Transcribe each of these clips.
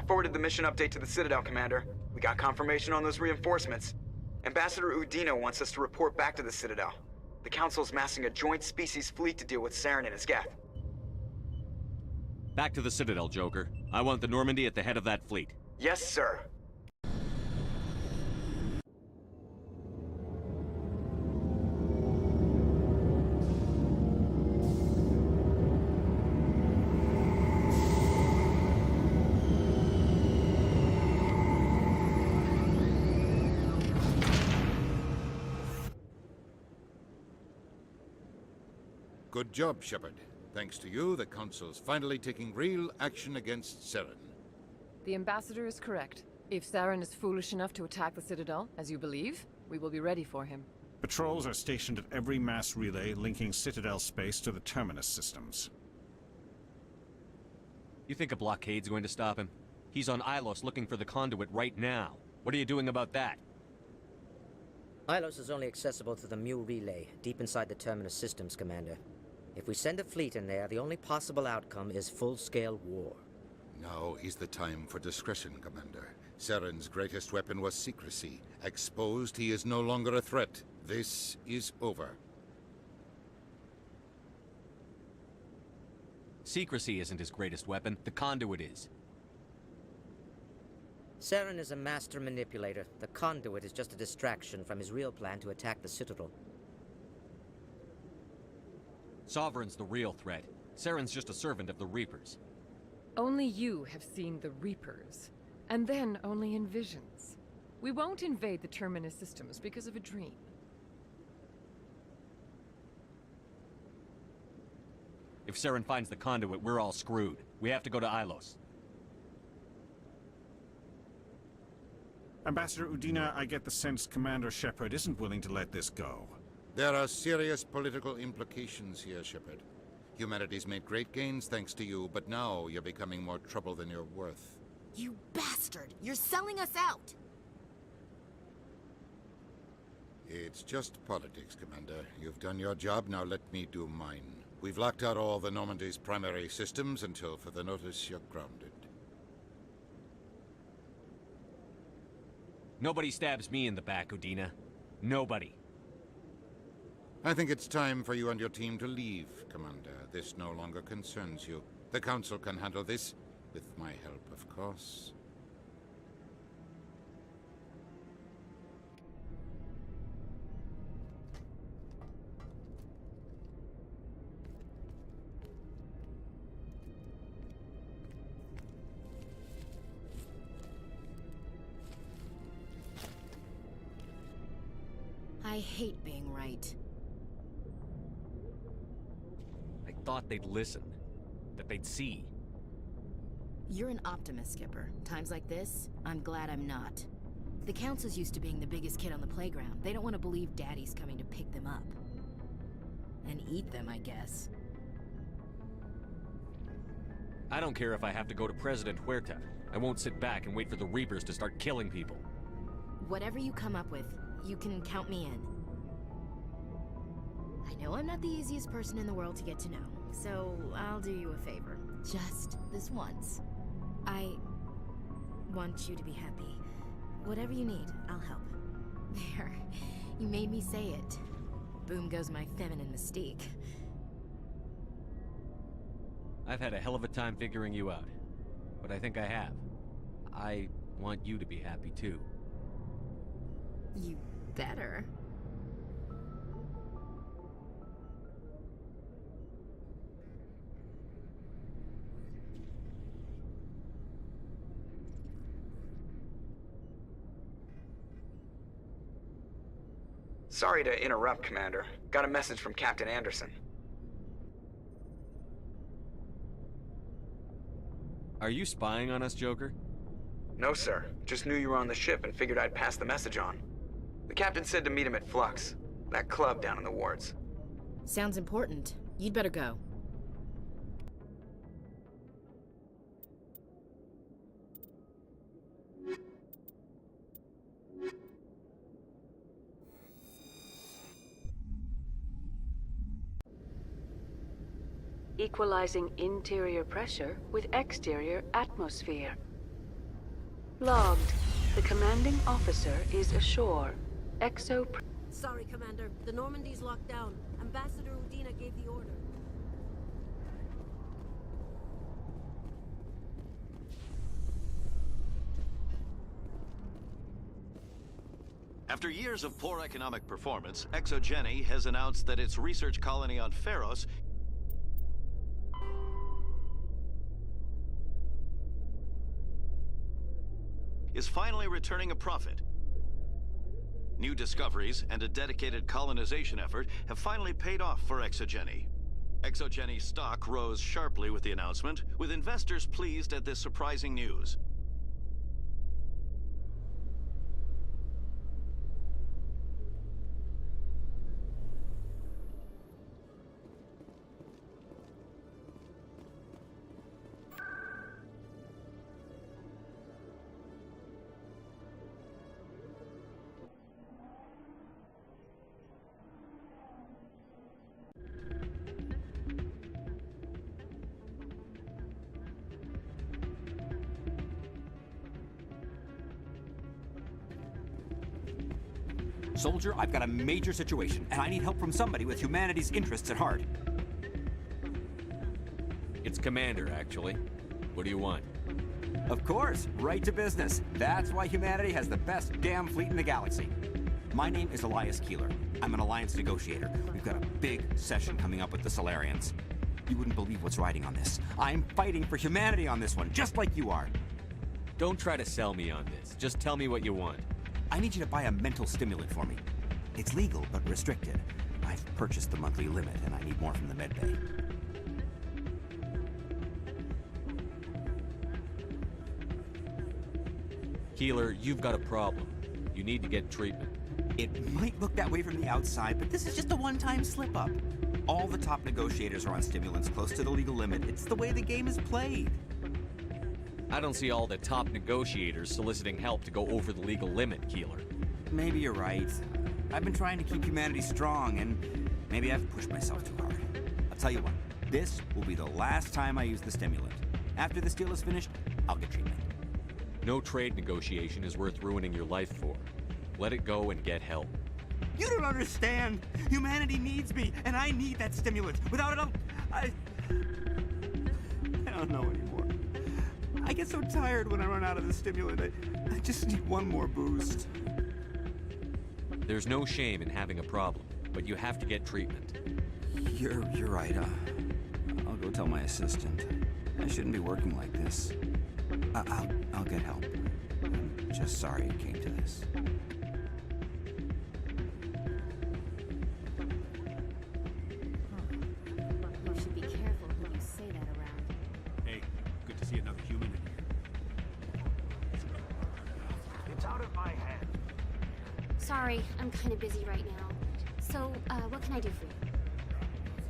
forwarded the mission update to the Citadel, Commander. We got confirmation on those reinforcements. Ambassador Udina wants us to report back to the Citadel. The Council's massing a joint species fleet to deal with Saren and his Geth. Back to the Citadel, Joker. I want the Normandy at the head of that fleet. Yes, sir. Good job, Shepard. Thanks to you, the Council's finally taking real action against Saren. The Ambassador is correct. If Saren is foolish enough to attack the Citadel, as you believe, we will be ready for him. Patrols are stationed at every mass relay linking Citadel space to the Terminus systems. You think a blockade's going to stop him? He's on Ilos looking for the conduit right now. What are you doing about that? Ilos is only accessible through the Mu relay, deep inside the Terminus systems, Commander. If we send a fleet in there, the only possible outcome is full-scale war. Now is the time for discretion, Commander. Saren's greatest weapon was secrecy. Exposed, he is no longer a threat. This is over. Secrecy isn't his greatest weapon. The conduit is. Saren is a master manipulator. The conduit is just a distraction from his real plan to attack the Citadel. Sovereign's the real threat. Saren's just a servant of the Reapers. Only you have seen the Reapers, and then only in visions. We won't invade the Terminus systems because of a dream. If Saren finds the conduit, we're all screwed. We have to go to Ilos. Ambassador Udina, I get the sense Commander Shepard isn't willing to let this go. There are serious political implications here, Shepard. Humanity's made great gains thanks to you, but now you're becoming more trouble than you're worth. You bastard! You're selling us out! It's just politics, Commander. You've done your job, now let me do mine. We've locked out all the Normandy's primary systems until further notice you're grounded. Nobody stabs me in the back, Udina. Nobody. I think it's time for you and your team to leave, Commander. This no longer concerns you. The Council can handle this, with my help, of course. I hate being right. I thought they'd listen. That they'd see. You're an optimist, Skipper. Times like this, I'm glad I'm not. The Council's used to being the biggest kid on the playground. They don't want to believe Daddy's coming to pick them up. And eat them, I guess. I don't care if I have to go to President Huerta. I won't sit back and wait for the Reapers to start killing people. Whatever you come up with, you can count me in. I know I'm not the easiest person in the world to get to know, so I'll do you a favor. Just this once. I want you to be happy. Whatever you need, I'll help. There, you made me say it. Boom goes my feminine mystique. I've had a hell of a time figuring you out. But I think I have. I want you to be happy too. You better. Sorry to interrupt, Commander. Got a message from Captain Anderson. Are you spying on us, Joker? No, sir. Just knew you were on the ship and figured I'd pass the message on. The captain said to meet him at Flux, that club down in the wards. Sounds important. You'd better go. Equalizing interior pressure with exterior atmosphere. Logged. The commanding officer is ashore. Sorry, Commander. The Normandy's locked down. Ambassador Udina gave the order. After years of poor economic performance, ExoGeni has announced that its research colony on Feros is finally returning a profit. New discoveries and a dedicated colonization effort have finally paid off for ExoGeni. ExoGeni's stock rose sharply with the announcement, with investors pleased at this surprising news. Soldier, I've got a major situation, and I need help from somebody with humanity's interests at heart. It's Commander, actually. What do you want? Of course, right to business. That's why humanity has the best damn fleet in the galaxy. My name is Elias Keeler. I'm an alliance negotiator. We've got a big session coming up with the Solarians. You wouldn't believe what's riding on this. I'm fighting for humanity on this one, just like you are. Don't try to sell me on this. Just tell me what you want. I need you to buy a mental stimulant for me. It's legal, but restricted. I've purchased the monthly limit, and I need more from the medbay. Keeler, you've got a problem. You need to get treatment. It might look that way from the outside, but this is just a one-time slip-up. All the top negotiators are on stimulants close to the legal limit. It's the way the game is played. I don't see all the top negotiators soliciting help to go over the legal limit, Keeler. Maybe you're right. I've been trying to keep humanity strong, and maybe I've pushed myself too hard. I'll tell you what, this will be the last time I use the stimulant. After this deal is finished, I'll get treatment. No trade negotiation is worth ruining your life for. Let it go and get help. You don't understand! Humanity needs me, and I need that stimulant. Without it, I don't know anymore. I get so tired when I run out of the stimulant. I just need one more boost. There's no shame in having a problem, but you have to get treatment. You're right. I'll go tell my assistant. I shouldn't be working like this. I'll get help. I'm just sorry it came to this. You should be careful who you say that around. Hey, good to see another human in here. It's out of my hand. Sorry, I'm kind of busy right now. So, what can I do for you?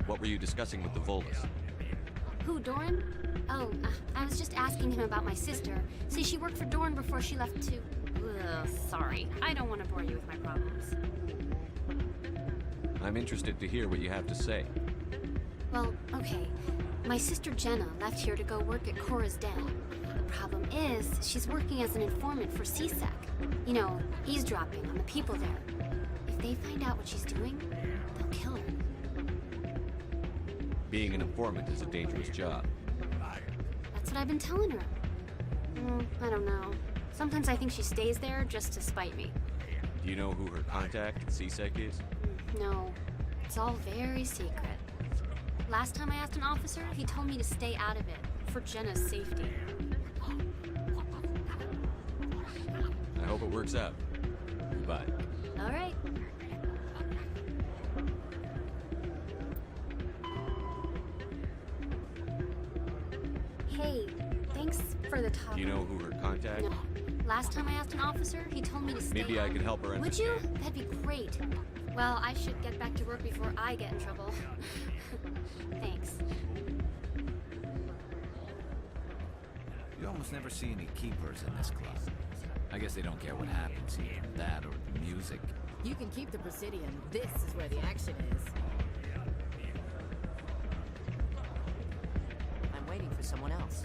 What were you discussing with the Volus? Who, Doran? Oh, I was just asking him about my sister. See, she worked for Doran before she left to... Ugh, sorry. I don't want to bore you with my problems. I'm interested to hear what you have to say. Well, okay. My sister Jenna left here to go work at Cora's Den. The problem is, she's working as an informant for CSEC. You know, eavesdropping on the people there. If they find out what she's doing, they'll kill her. Being an informant is a dangerous job. That's what I've been telling her. I don't know. Sometimes I think she stays there just to spite me. Do you know who her contact at CSEC is? No. It's all very secret. Last time I asked an officer, he told me to stay out of it, for Jenna's safety. I hope it works out. Goodbye. All right. Hey, thanks for the talk. Do you know who her contact? No. Last time I asked an officer, he told me to stay Maybe I could help her Would understand. you? That'd be great. Well, I should get back to work before I get in trouble. Thanks. You almost never see any keepers in this club. I guess they don't care what happens here, that or the music. You can keep the Presidium. This is where the action is. I'm waiting for someone else.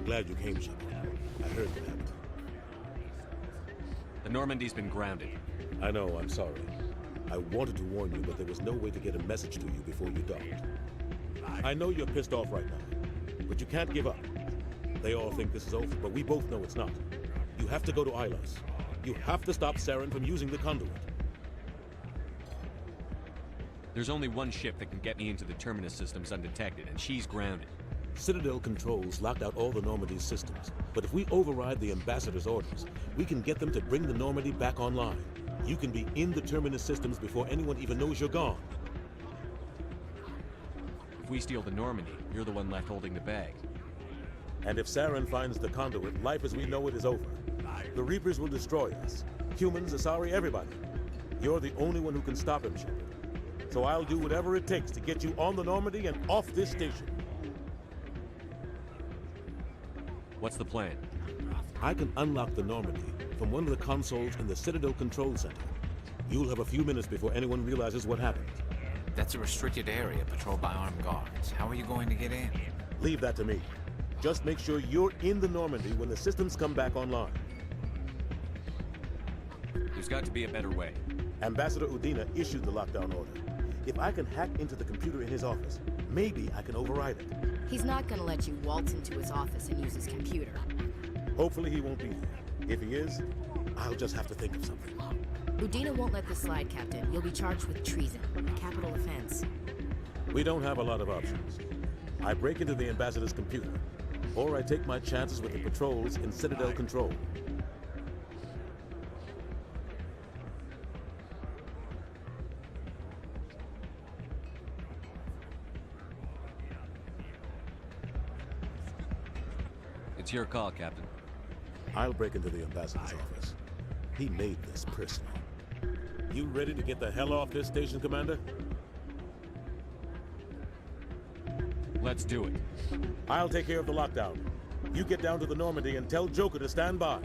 glad you came, Shepard. I heard what happened. The Normandy's been grounded. I know, I'm sorry. I wanted to warn you, but there was no way to get a message to you before you docked. I know you're pissed off right now, but you can't give up. They all think this is over, but we both know it's not. You have to go to Ilos. You have to stop Saren from using the conduit. There's only one ship that can get me into the Terminus systems undetected, and she's grounded. Citadel controls locked out all the Normandy's systems, but if we override the Ambassador's orders, we can get them to bring the Normandy back online. You can be in the Terminus systems before anyone even knows you're gone. If we steal the Normandy, you're the one left holding the bag. And if Saren finds the conduit, life as we know it is over. The Reapers will destroy us. Humans, Asari, everybody. You're the only one who can stop him, Shepard. So I'll do whatever it takes to get you on the Normandy and off this station. What's the plan? I can unlock the Normandy from one of the consoles in the Citadel Control Center. You'll have a few minutes before anyone realizes what happened. That's a restricted area patrolled by armed guards. How are you going to get in? Leave that to me. Just make sure you're in the Normandy when the systems come back online. There's got to be a better way. Ambassador Udina issued the lockdown order. If I can hack into the computer in his office, maybe I can override it. He's not gonna let you waltz into his office and use his computer. Hopefully he won't be there. If he is, I'll just have to think of something. Udina won't let this slide, Captain. You'll be charged with treason, a capital offense. We don't have a lot of options. I break into the Ambassador's computer, or I take my chances with the patrols in Citadel Control. It's your call, Captain. I'll break into the Ambassador's office. He made this personal. You ready to get the hell off this station, Commander? Let's do it. I'll take care of the lockdown. You get down to the Normandy and tell Joker to stand by.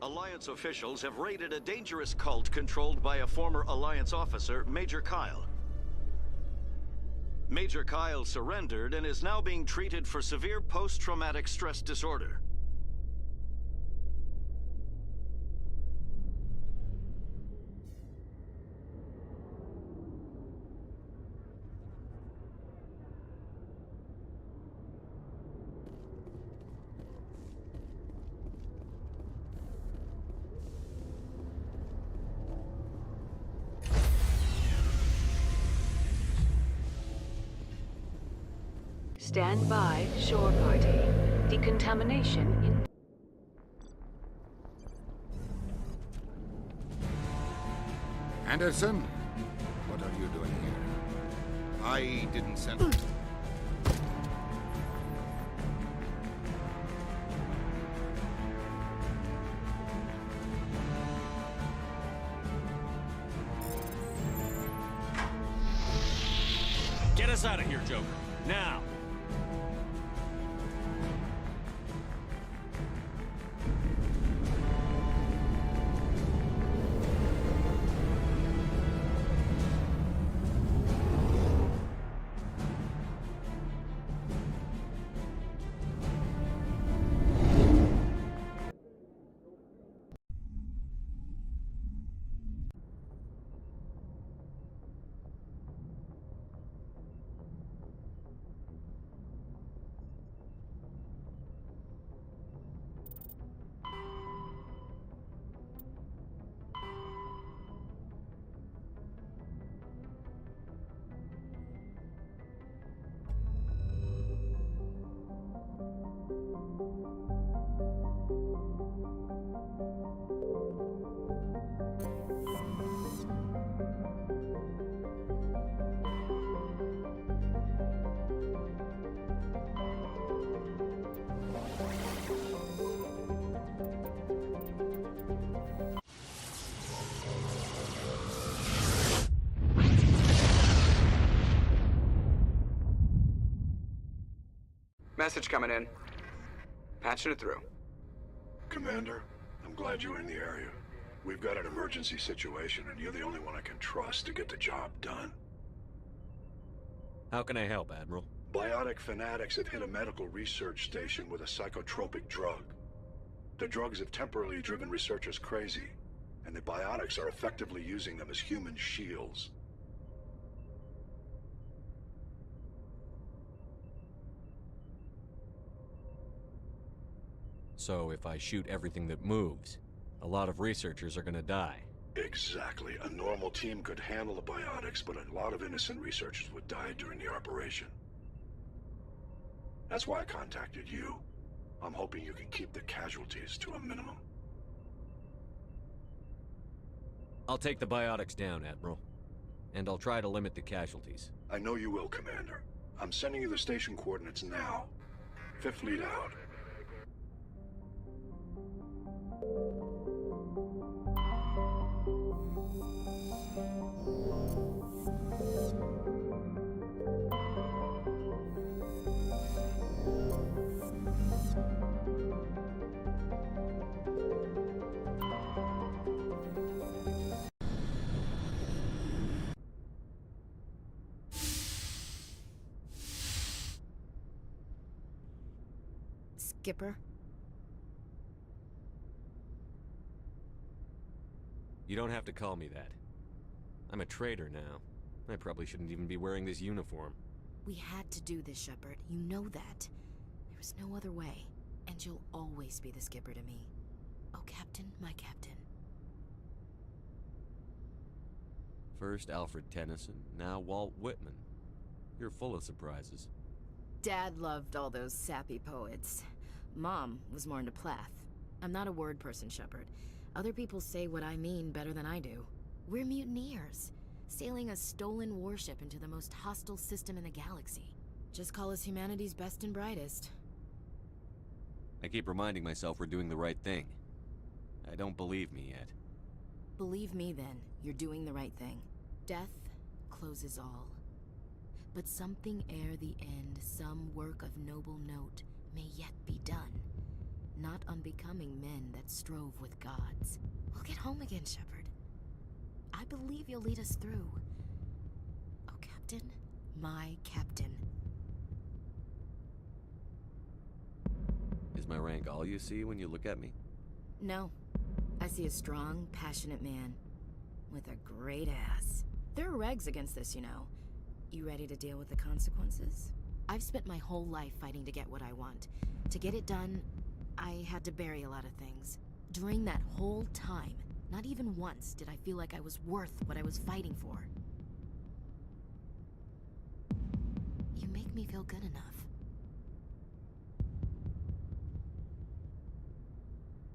Alliance officials have raided a dangerous cult controlled by a former Alliance officer, Major Kyle. Major Kyle surrendered and is now being treated for severe post-traumatic stress disorder. Stand by, shore party. Decontamination in... Anderson, what are you doing here? I didn't send... Get us out of here, Joker. Now! Message coming in. Patching it through. Commander, I'm glad you're in the area. We've got an emergency situation, and you're the only one I can trust to get the job done. How can I help, Admiral? Biotic fanatics have hit a medical research station with a psychotropic drug. The drugs have temporarily driven researchers crazy, and the biotics are effectively using them as human shields. So if I shoot everything that moves, a lot of researchers are gonna die. Exactly. A normal team could handle the biotics, but a lot of innocent researchers would die during the operation. That's why I contacted you. I'm hoping you can keep the casualties to a minimum. I'll take the biotics down, Admiral. And I'll try to limit the casualties. I know you will, Commander. I'm sending you the station coordinates now. Fifth Fleet out. Skipper? You don't have to call me that. I'm a traitor now. I probably shouldn't even be wearing this uniform. We had to do this, Shepard. You know that. There was no other way. And you'll always be the skipper to me. Oh, Captain, my captain. First Alfred Tennyson, now Walt Whitman. You're full of surprises. Dad loved all those sappy poets. Mom was more into Plath. I'm not a word person, Shepard. Other people say what I mean better than I do. We're mutineers, sailing a stolen warship into the most hostile system in the galaxy. Just call us humanity's best and brightest. I keep reminding myself we're doing the right thing. I don't believe me yet. Believe me then, you're doing the right thing. Death closes all. But something ere the end, some work of noble note, may yet be done. Not unbecoming men that strove with gods. We'll get home again, Shepard. I believe you'll lead us through. Oh, Captain, my captain. Is my rank all you see when you look at me? No. I see a strong, passionate man. With a great ass. There are regs against this, you know. You ready to deal with the consequences? I've spent my whole life fighting to get what I want. To get it done, I had to bury a lot of things. During that whole time, not even once did I feel like I was worth what I was fighting for. You make me feel good enough.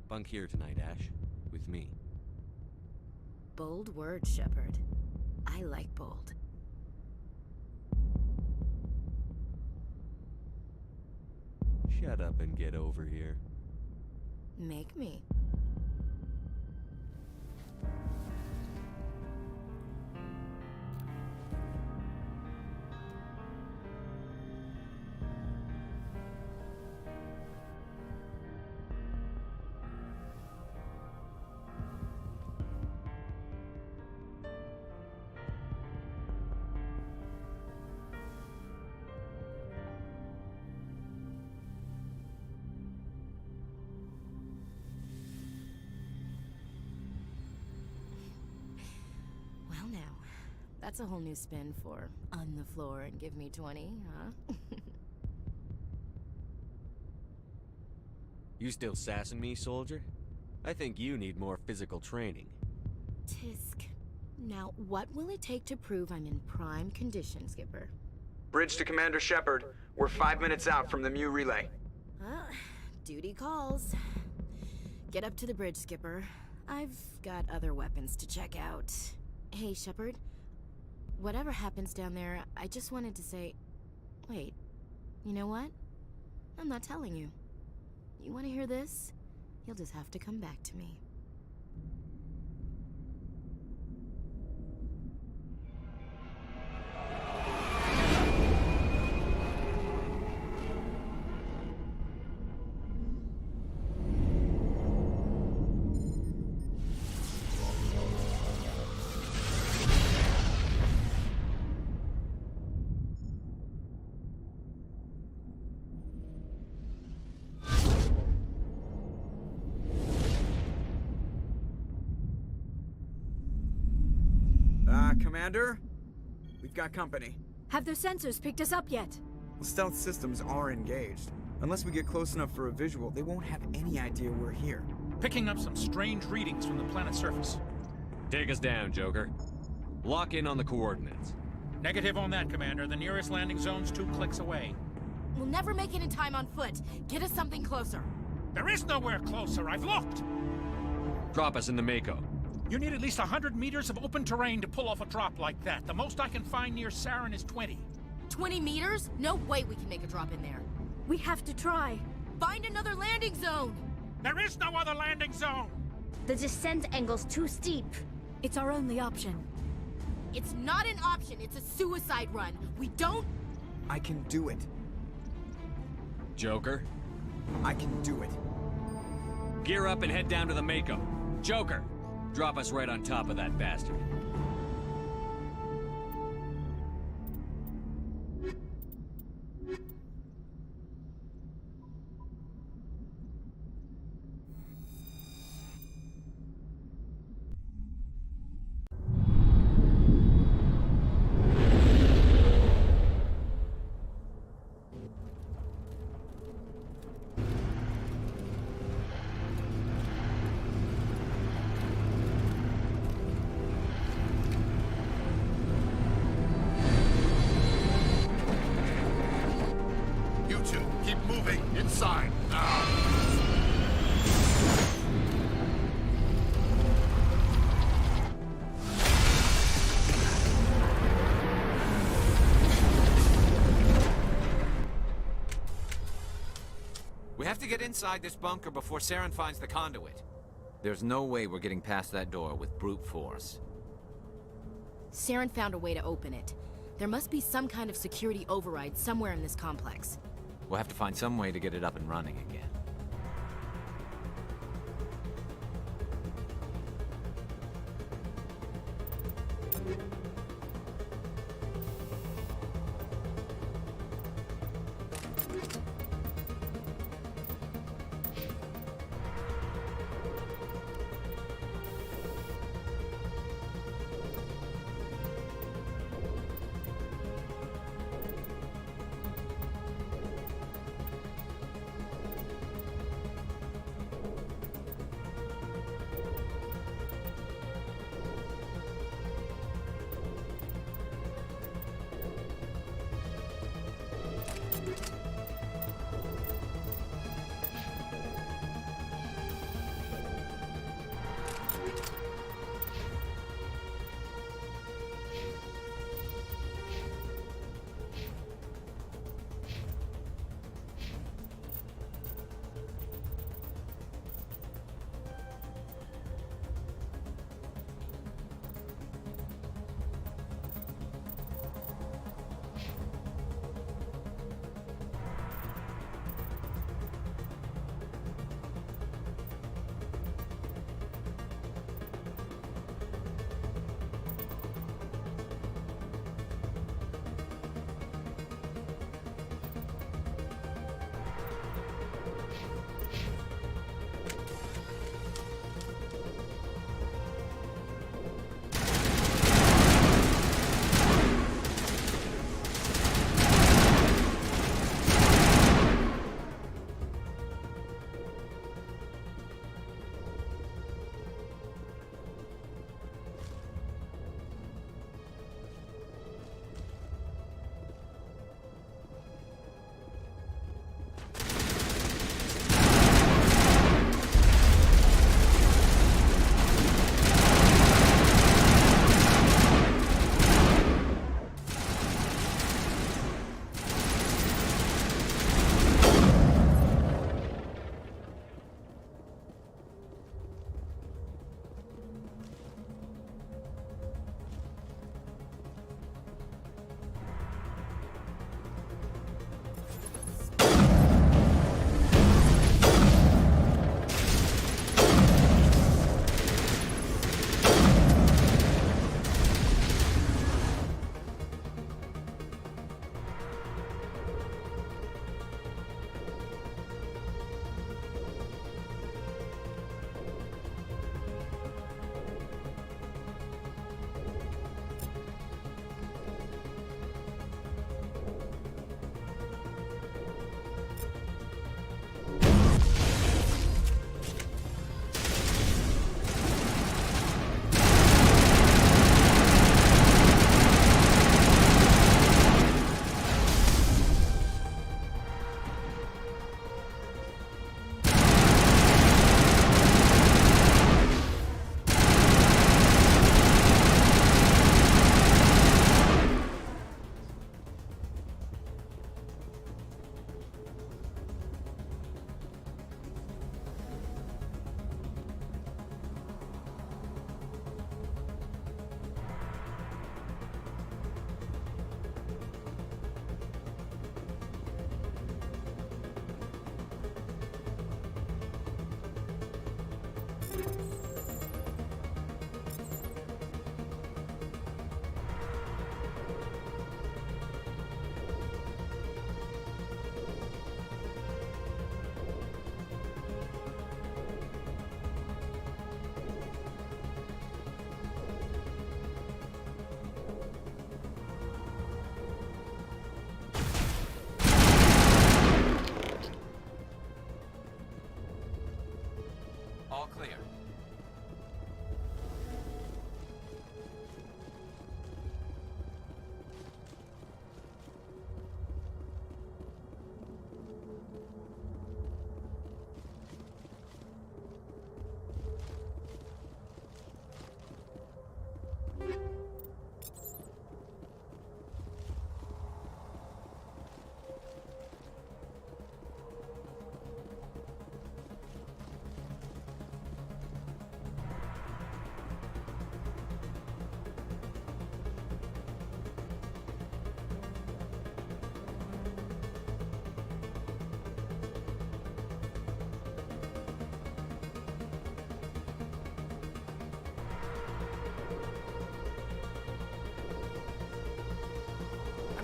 Bunk here tonight, Ash. With me. Bold words, Shepard. I like bold. Shut up and get over here. Make me. That's a whole new spin for on the floor and give me 20, huh? You still sassing me, soldier? I think you need more physical training. Tisk. Now, what will it take to prove I'm in prime condition, Skipper? Bridge to Commander Shepard. We're 5 minutes out from the Mu relay. Duty calls. Get up to the bridge, Skipper. I've got other weapons to check out. Hey, Shepard. Whatever happens down there, I just wanted to say... Wait, you know what? I'm not telling you. You want to hear this? You'll just have to come back to me. Commander? We've got company. Have their sensors picked us up yet? The stealth systems are engaged. Unless we get close enough for a visual, they won't have any idea we're here. Picking up some strange readings from the planet's surface. Take us down, Joker. Lock in on the coordinates. Negative on that, Commander. The nearest landing zone's 2 clicks away. We'll never make it in time on foot. Get us something closer. There is nowhere closer. I've looked. Drop us in the Mako. You need at least 100 meters of open terrain to pull off a drop like that. The most I can find near Saren is 20. 20 meters? No way we can make a drop in there. We have to try. Find another landing zone! There is no other landing zone! The descent angle's too steep. It's our only option. It's not an option, it's a suicide run. We don't... I can do it. Joker? I can do it. Gear up and head down to the Mako. Joker! Drop us right on top of that bastard. Inside, now! We have to get inside this bunker before Saren finds the conduit. There's no way we're getting past that door with brute force. Saren found a way to open it. There must be some kind of security override somewhere in this complex. We'll have to find some way to get it up and running again.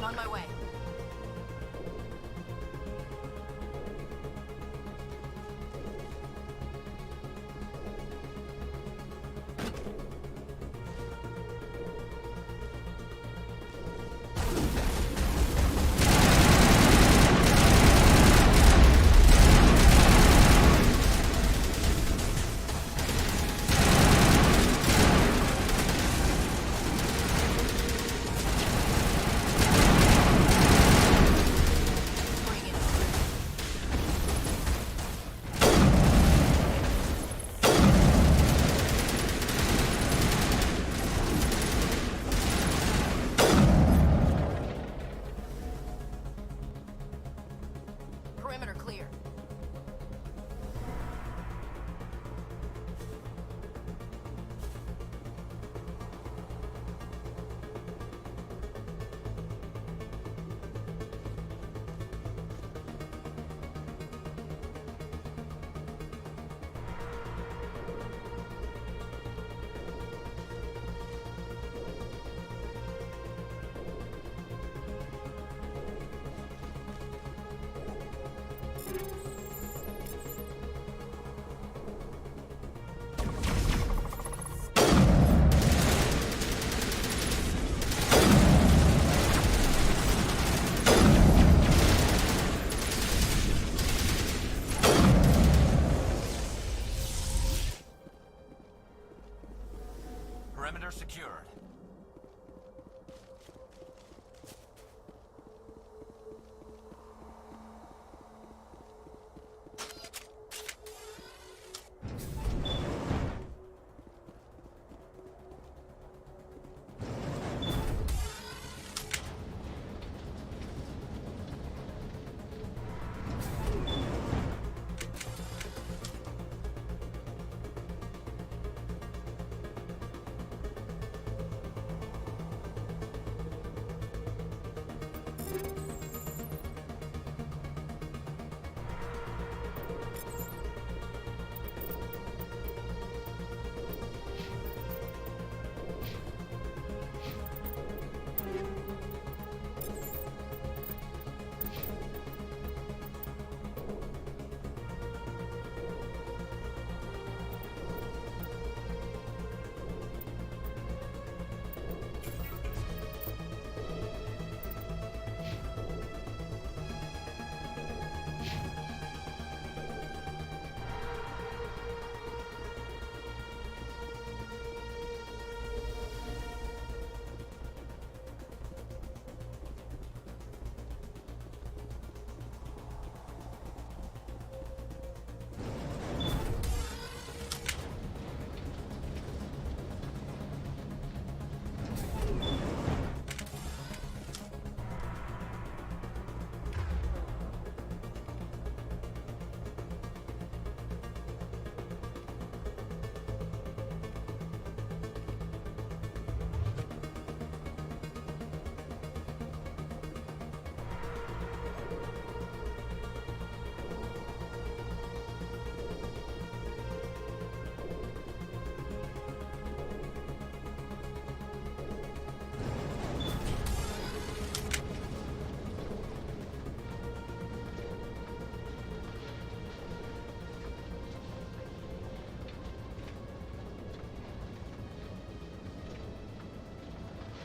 I'm on my way. Perimeter clear. Perimeter secured.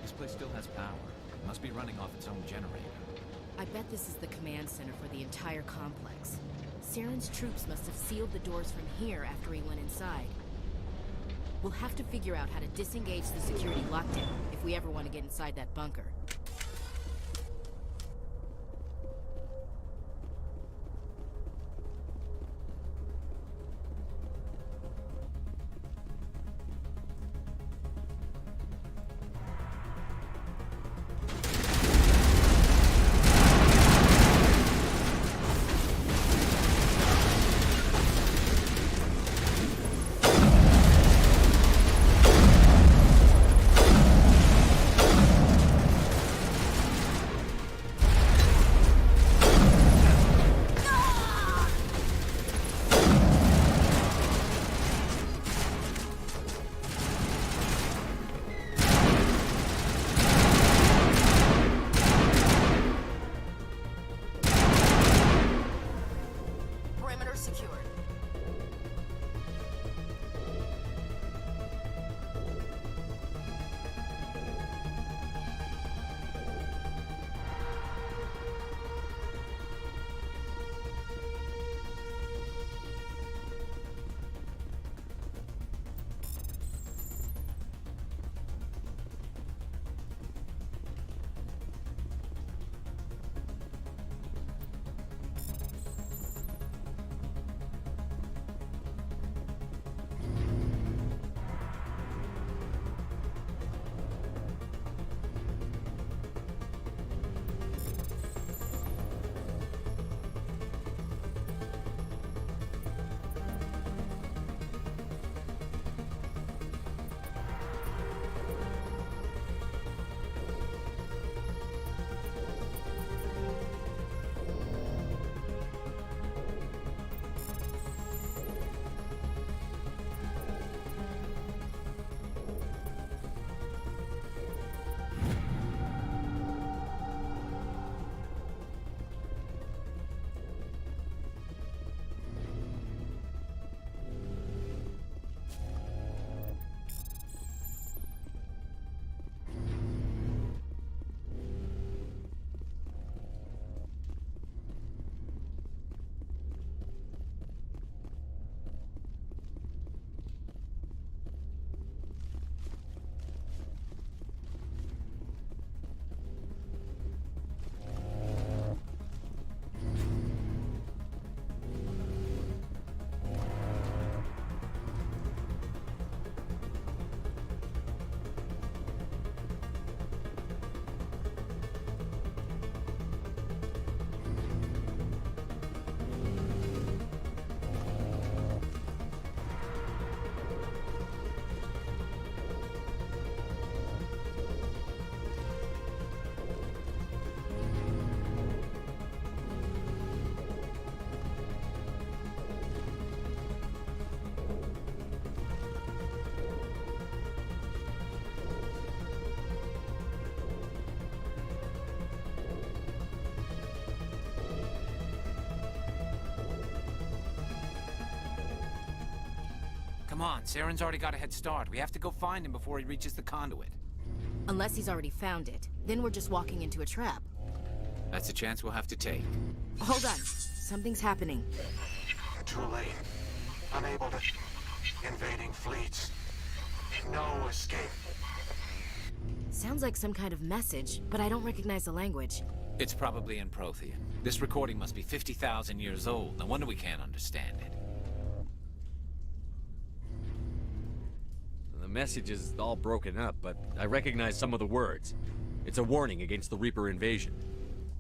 This place still has power. It must be running off its own generator. I bet this is the command center for the entire complex. Saren's troops must have sealed the doors from here after he went inside. We'll have to figure out how to disengage the security lockdown if we ever want to get inside that bunker. Come on, Saren's already got a head start. We have to go find him before he reaches the conduit. Unless he's already found it. Then we're just walking into a trap. That's a chance we'll have to take. Hold on. Something's happening. Too late. Unable to... Invading fleets. No escape. Sounds like some kind of message, but I don't recognize the language. It's probably in Prothean. This recording must be 50,000 years old. No wonder we can't understand it. The message is all broken up, but I recognize some of the words. It's a warning against the Reaper invasion.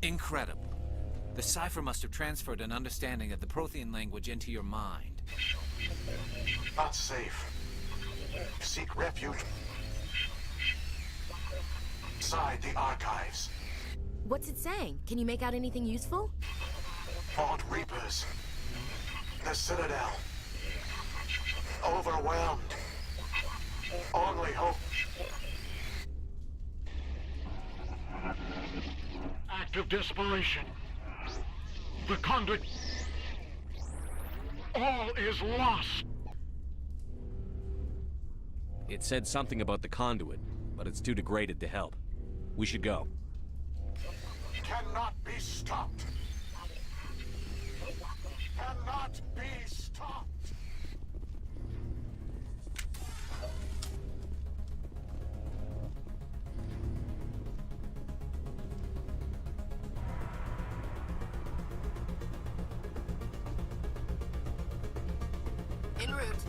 Incredible. The cipher must have transferred an understanding of the Prothean language into your mind. Not safe. Seek refuge inside the archives. What's it saying? Can you make out anything useful? Fought Reapers. The Citadel. Overwhelmed. Only hope. Act of desperation. The conduit. All is lost. It said something about the conduit, but it's too degraded to help. We should go. Cannot be stopped. Cannot be stopped. En route.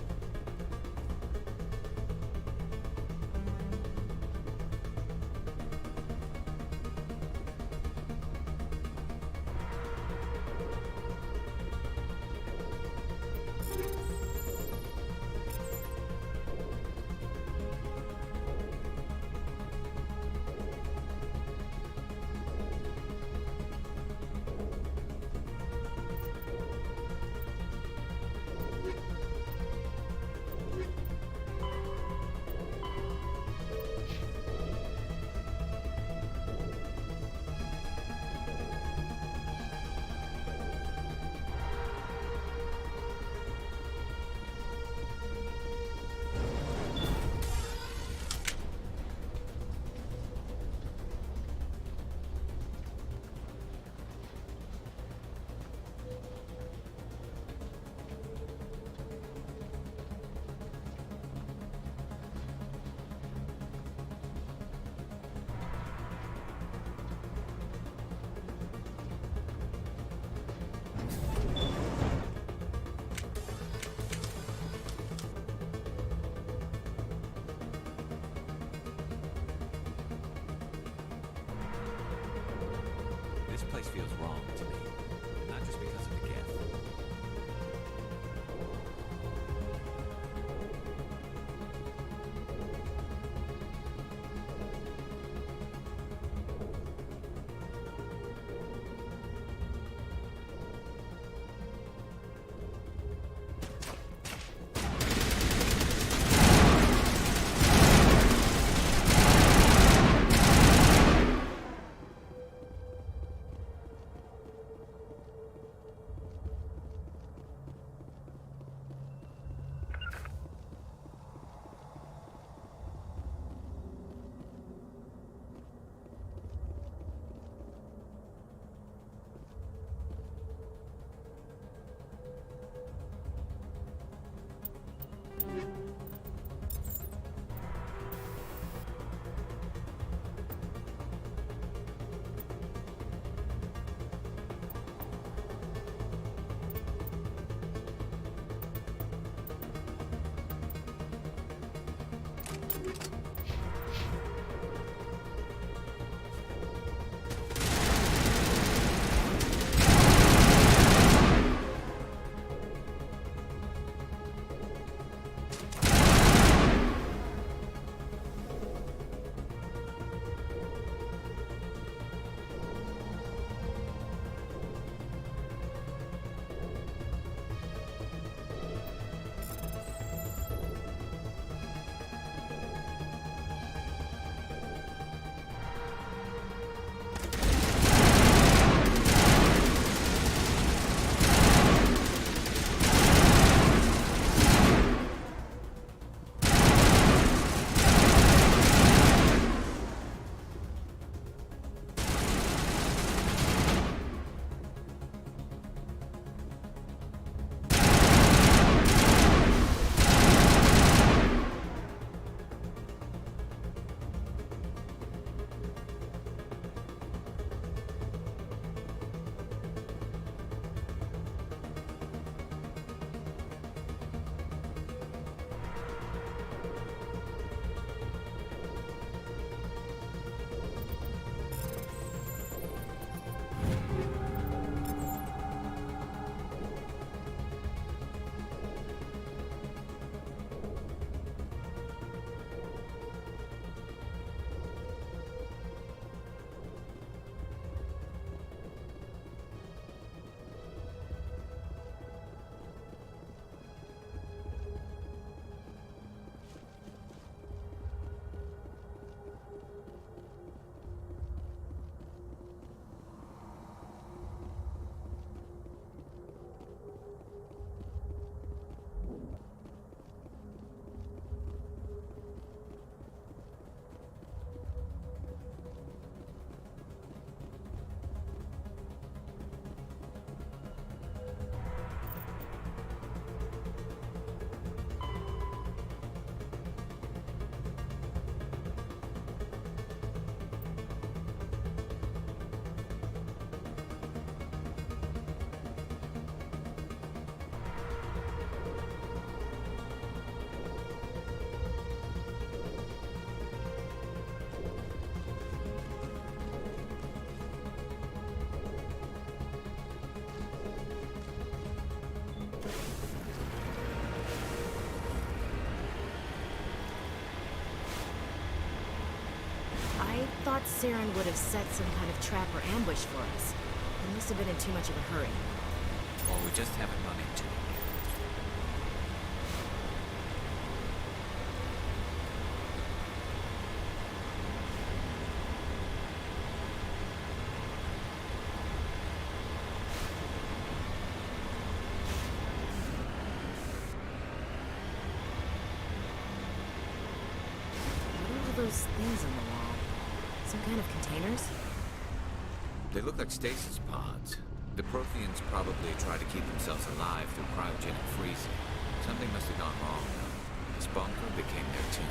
This place feels wrong to me. Not just because of the gift. Saren would have set some kind of trap or ambush for us. He must have been in too much of a hurry. Or we just haven't run into him yet. What are all those things on the wall? Some kind of containers? They look like stasis pods. The Protheans probably try to keep themselves alive through cryogenic freezing. Something must have gone wrong, though. This bunker became their tomb.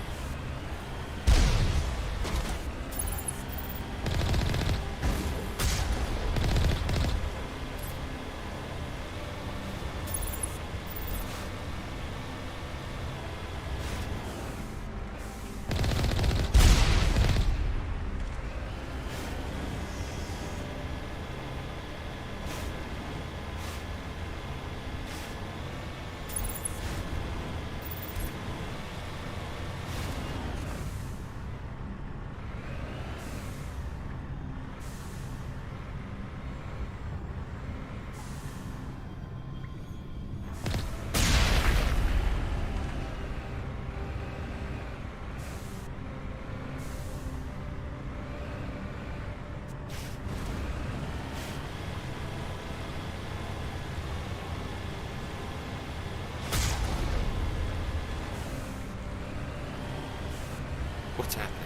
What's happening?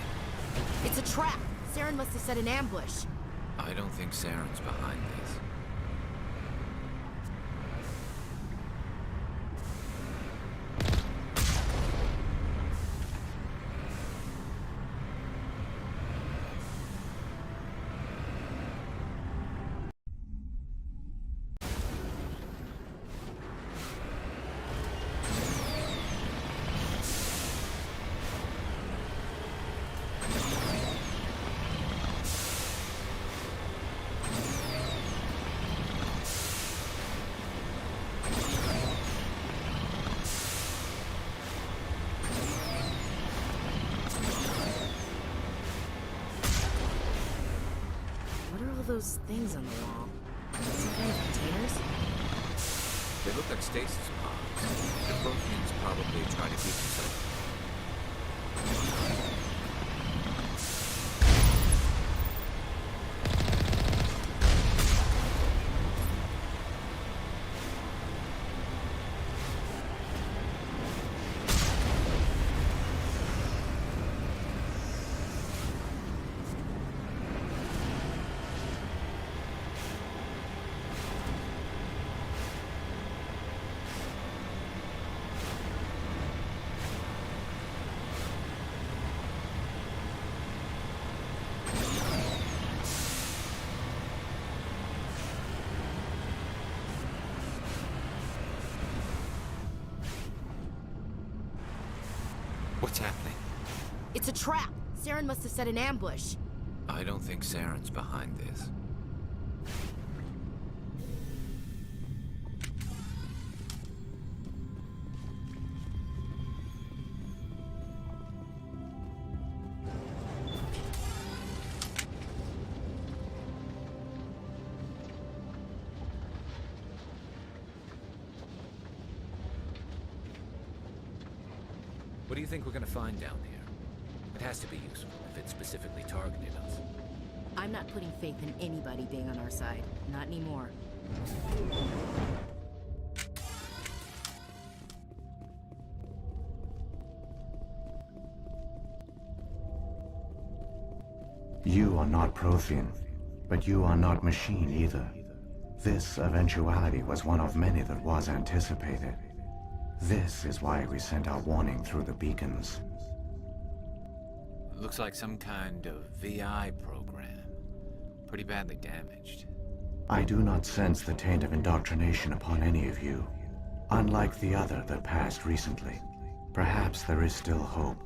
It's a trap! Saren must have set an ambush. I don't think Saren's behind this. Those things on the wall. Some kind of containers? They look like stasis pods. The Protheans probably try to keep themselves. What's happening? It's a trap! Saren must have set an ambush. I don't think Saren's behind this. What do you think we're gonna find down here? It has to be useful if it specifically targeted us. I'm not putting faith in anybody being on our side. Not anymore. You are not Prothean, but you are not machine either. This eventuality was one of many that was anticipated. This is why we sent our warning through the beacons. Looks like some kind of VI program. Pretty badly damaged. I do not sense the taint of indoctrination upon any of you. Unlike the other that passed recently. Perhaps there is still hope.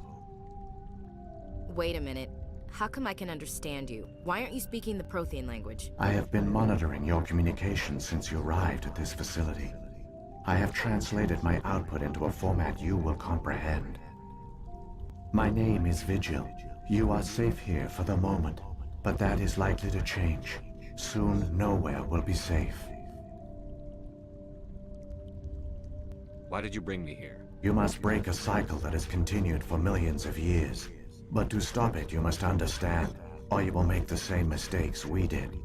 Wait a minute. How come I can understand you? Why aren't you speaking the Prothean language? I have been monitoring your communications since you arrived at this facility. I have translated my output into a format you will comprehend. My name is Vigil. You are safe here for the moment. But that is likely to change. Soon, nowhere will be safe. Why did you bring me here? You must break a cycle that has continued for millions of years. But to stop it, you must understand, or you will make the same mistakes we did.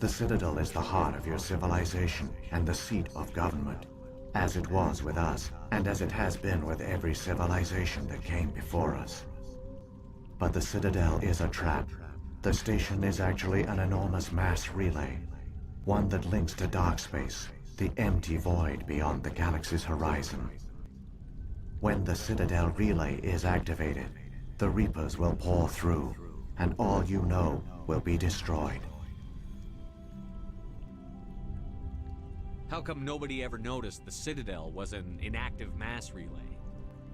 The Citadel is the heart of your civilization and the seat of government, as it was with us, and as it has been with every civilization that came before us. But the Citadel is a trap. The station is actually an enormous mass relay, one that links to dark space, the empty void beyond the galaxy's horizon. When the Citadel relay is activated, the Reapers will pour through, and all you know will be destroyed. How come nobody ever noticed the Citadel was an inactive mass relay?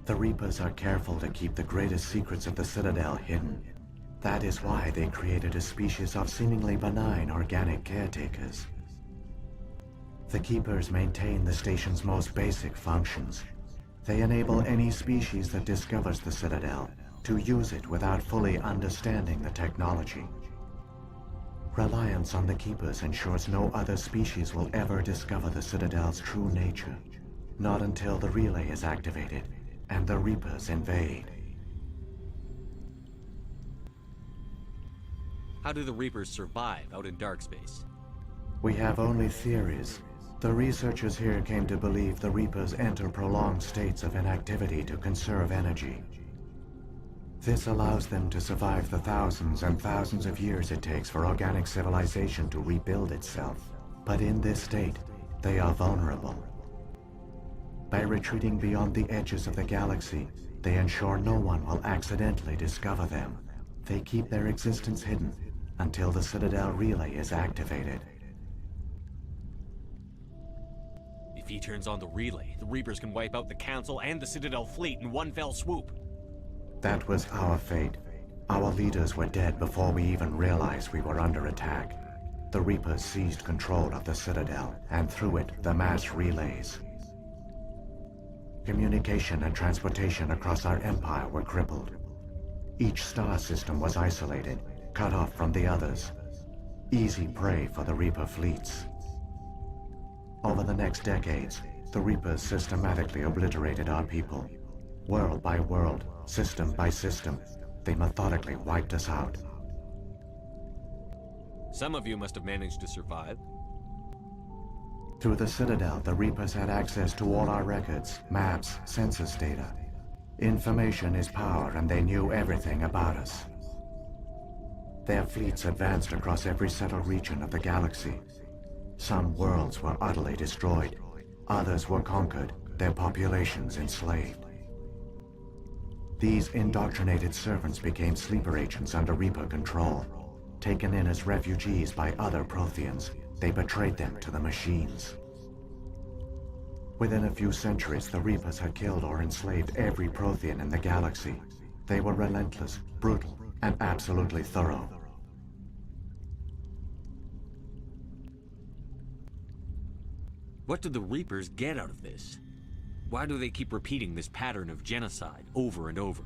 The Reapers are careful to keep the greatest secrets of the Citadel hidden. That is why they created a species of seemingly benign organic caretakers. The Keepers maintain the station's most basic functions. They enable any species that discovers the Citadel to use it without fully understanding the technology. Reliance on the Keepers ensures no other species will ever discover the Citadel's true nature. Not until the relay is activated and the Reapers invade. How do the Reapers survive out in dark space? We have only theories. The researchers here came to believe the Reapers enter prolonged states of inactivity to conserve energy. This allows them to survive the thousands and thousands of years it takes for organic civilization to rebuild itself. But in this state, they are vulnerable. By retreating beyond the edges of the galaxy, they ensure no one will accidentally discover them. They keep their existence hidden until the Citadel relay is activated. If he turns on the relay, the Reapers can wipe out the Council and the Citadel fleet in one fell swoop. That was our fate. Our leaders were dead before we even realized we were under attack. The Reapers seized control of the Citadel, and through it, the mass relays. Communication and transportation across our empire were crippled. Each star system was isolated, cut off from the others. Easy prey for the Reaper fleets. Over the next decades, the Reapers systematically obliterated our people. World by world, system by system, they methodically wiped us out. Some of you must have managed to survive. Through the Citadel, the Reapers had access to all our records, maps, census data. Information is power, and they knew everything about us. Their fleets advanced across every settled region of the galaxy. Some worlds were utterly destroyed. Others were conquered, their populations enslaved. These indoctrinated servants became sleeper agents under Reaper control. Taken in as refugees by other Protheans, they betrayed them to the machines. Within a few centuries, the Reapers had killed or enslaved every Prothean in the galaxy. They were relentless, brutal, and absolutely thorough. What do the Reapers get out of this? Why do they keep repeating this pattern of genocide over and over?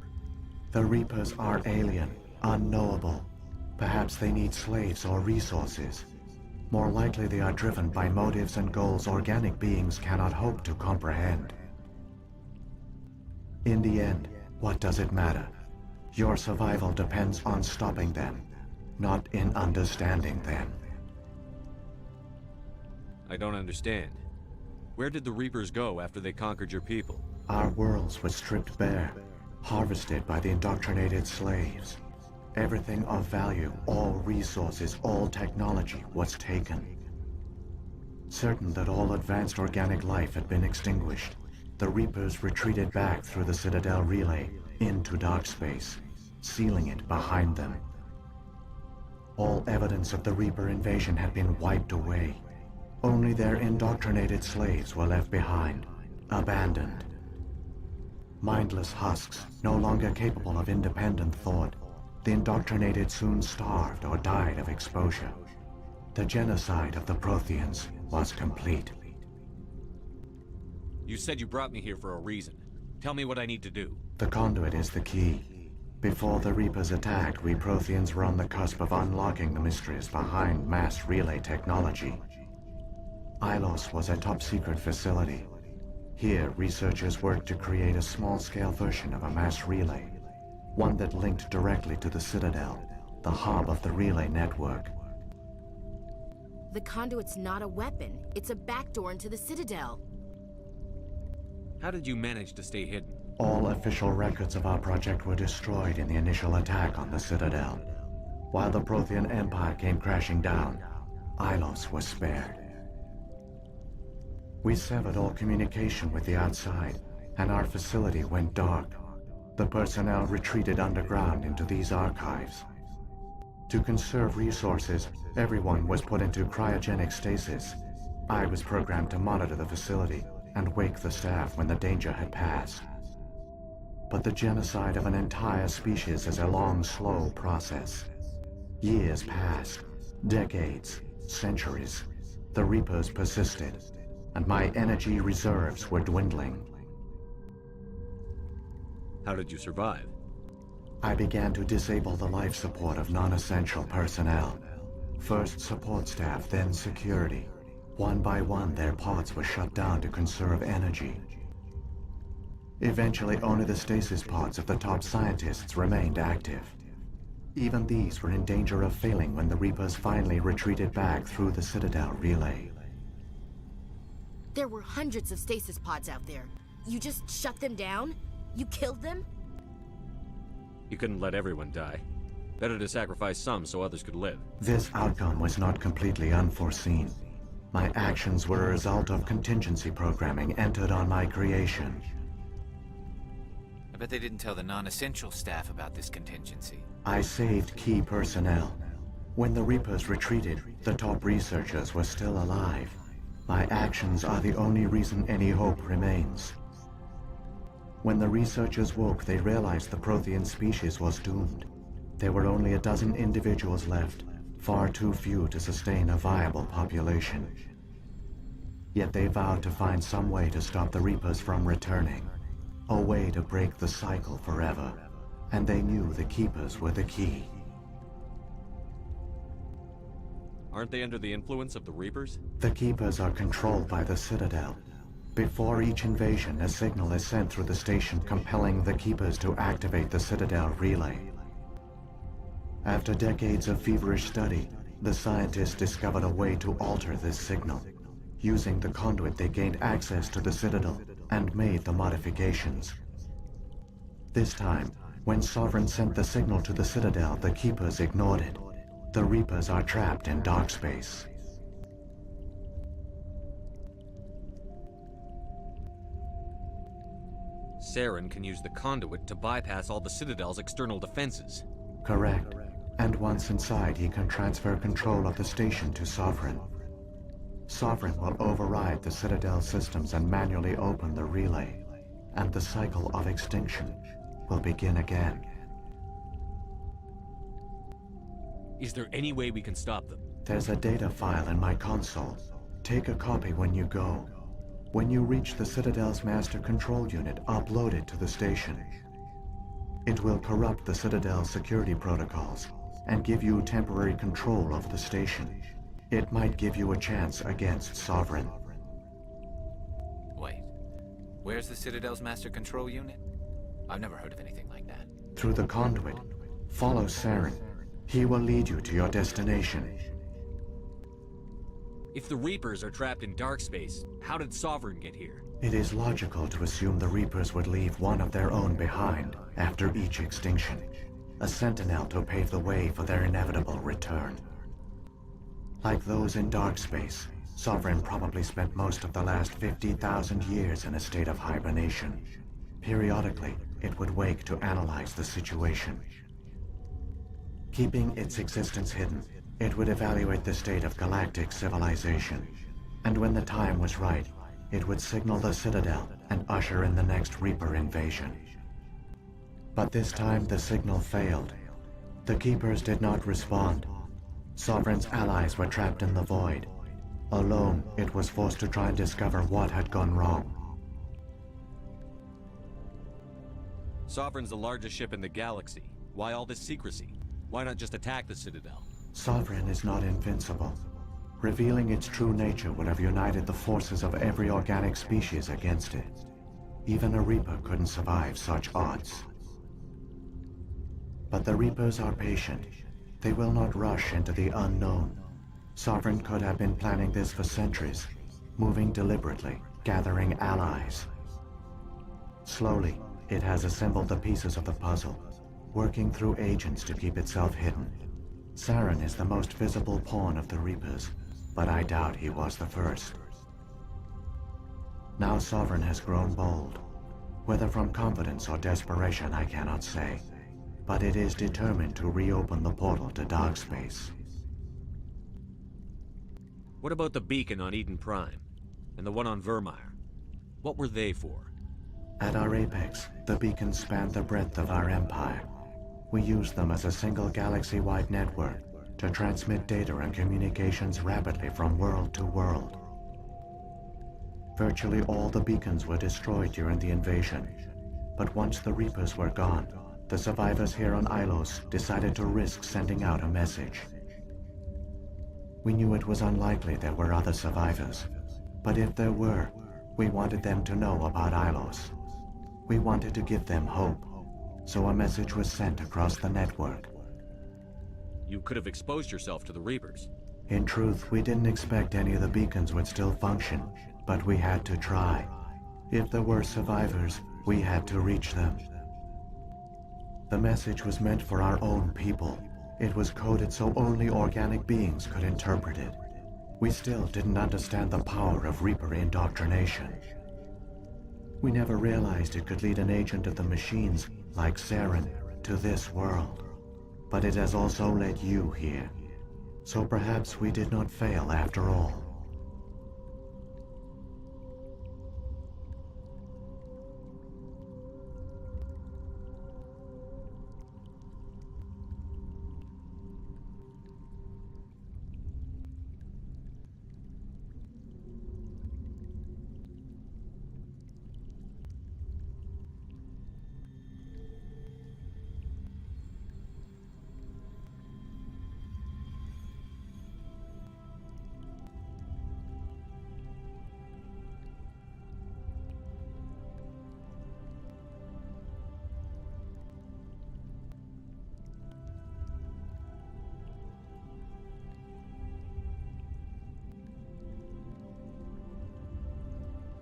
The Reapers are alien, unknowable. Perhaps they need slaves or resources. More likely they are driven by motives and goals organic beings cannot hope to comprehend. In the end, what does it matter? Your survival depends on stopping them, not in understanding them. I don't understand. Where did the Reapers go after they conquered your people? Our worlds were stripped bare, harvested by the indoctrinated slaves. Everything of value, all resources, all technology was taken. Certain that all advanced organic life had been extinguished, the Reapers retreated back through the Citadel relay into dark space, sealing it behind them. All evidence of the Reaper invasion had been wiped away. Only their indoctrinated slaves were left behind, abandoned. Mindless husks, no longer capable of independent thought. The indoctrinated soon starved or died of exposure. The genocide of the Protheans was complete. You said you brought me here for a reason. Tell me what I need to do. The conduit is the key. Before the Reapers attacked, we Protheans were on the cusp of unlocking the mysteries behind mass relay technology. Ilos was a top-secret facility. Here, researchers worked to create a small-scale version of a mass relay, one that linked directly to the Citadel, the hub of the relay network. The conduit's not a weapon. It's a backdoor into the Citadel. How did you manage to stay hidden? All official records of our project were destroyed in the initial attack on the Citadel. While the Prothean Empire came crashing down, Ilos was spared. We severed all communication with the outside, and our facility went dark. The personnel retreated underground into these archives. To conserve resources, everyone was put into cryogenic stasis. I was programmed to monitor the facility and wake the staff when the danger had passed. But the genocide of an entire species is a long, slow process. Years passed, decades, centuries. The Reapers persisted, and my energy reserves were dwindling. How did you survive? I began to disable the life support of non-essential personnel. First support staff, then security. One by one, their pods were shut down to conserve energy. Eventually, only the stasis pods of the top scientists remained active. Even these were in danger of failing when the Reapers finally retreated back through the Citadel relay. There were hundreds of stasis pods out there. You just shut them down? You killed them? You couldn't let everyone die. Better to sacrifice some so others could live. This outcome was not completely unforeseen. My actions were a result of contingency programming entered on my creation. I bet they didn't tell the non-essential staff about this contingency. I saved key personnel. When the Reapers retreated, the top researchers were still alive. My actions are the only reason any hope remains. When the researchers woke, they realized the Prothean species was doomed. There were only a dozen individuals left, far too few to sustain a viable population. Yet they vowed to find some way to stop the Reapers from returning, a way to break the cycle forever, and they knew the Keepers were the key. Aren't they under the influence of the Reapers? The Keepers are controlled by the Citadel. Before each invasion, a signal is sent through the station compelling the Keepers to activate the Citadel relay. After decades of feverish study, the scientists discovered a way to alter this signal. Using the conduit, they gained access to the Citadel and made the modifications. This time, when Sovereign sent the signal to the Citadel, the Keepers ignored it. The Reapers are trapped in dark space. Saren can use the conduit to bypass all the Citadel's external defenses. Correct. And once inside, he can transfer control of the station to Sovereign. Sovereign will override the Citadel systems and manually open the relay, and the cycle of extinction will begin again. Is there any way we can stop them? There's a data file in my console. Take a copy when you go. When you reach the Citadel's master control unit, upload it to the station. It will corrupt the Citadel's security protocols and give you temporary control of the station. It might give you a chance against Sovereign. Wait, where's the Citadel's master control unit? I've never heard of anything like that. Through the conduit, follow Saren. He will lead you to your destination. If the Reapers are trapped in dark space, how did Sovereign get here? It is logical to assume the Reapers would leave one of their own behind after each extinction. A sentinel to pave the way for their inevitable return. Like those in dark space, Sovereign probably spent most of the last 50,000 years in a state of hibernation. Periodically, it would wake to analyze the situation. Keeping its existence hidden, it would evaluate the state of galactic civilization. And when the time was right, it would signal the Citadel and usher in the next Reaper invasion. But this time the signal failed. The Keepers did not respond. Sovereign's allies were trapped in the void. Alone, it was forced to try and discover what had gone wrong. Sovereign's the largest ship in the galaxy. Why all this secrecy? Why not just attack the Citadel? Sovereign is not invincible. Revealing its true nature would have united the forces of every organic species against it. Even a Reaper couldn't survive such odds. But the Reapers are patient. They will not rush into the unknown. Sovereign could have been planning this for centuries, moving deliberately, gathering allies. Slowly, it has assembled the pieces of the puzzle, working through agents to keep itself hidden. Saren is the most visible pawn of the Reapers, but I doubt he was the first. Now Sovereign has grown bold. Whether from confidence or desperation, I cannot say. But it is determined to reopen the portal to dark space. What about the beacon on Eden Prime? And the one on Vermeer? What were they for? At our apex, the beacons spanned the breadth of our empire. We used them as a single galaxy-wide network to transmit data and communications rapidly from world to world. Virtually all the beacons were destroyed during the invasion, but once the Reapers were gone, the survivors here on Ilos decided to risk sending out a message. We knew it was unlikely there were other survivors, but if there were, we wanted them to know about Ilos. We wanted to give them hope, so a message was sent across the network. You could have exposed yourself to the Reapers. In truth, we didn't expect any of the beacons would still function, but we had to try. If there were survivors, we had to reach them. The message was meant for our own people. It was coded so only organic beings could interpret it. We still didn't understand the power of Reaper indoctrination. We never realized it could lead an agent of the machines, like Saren, to this world. But it has also led you here. So perhaps we did not fail after all.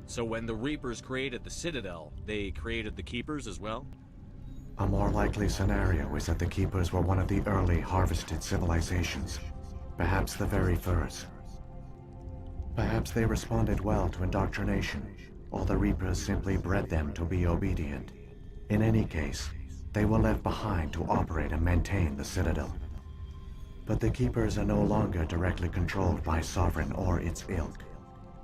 So when the Reapers created the Citadel, they created the Keepers as well? A more likely scenario is that the Keepers were one of the early harvested civilizations, perhaps the very first. Perhaps they responded well to indoctrination, or the Reapers simply bred them to be obedient. In any case, they were left behind to operate and maintain the Citadel. But the Keepers are no longer directly controlled by Sovereign or its ilk.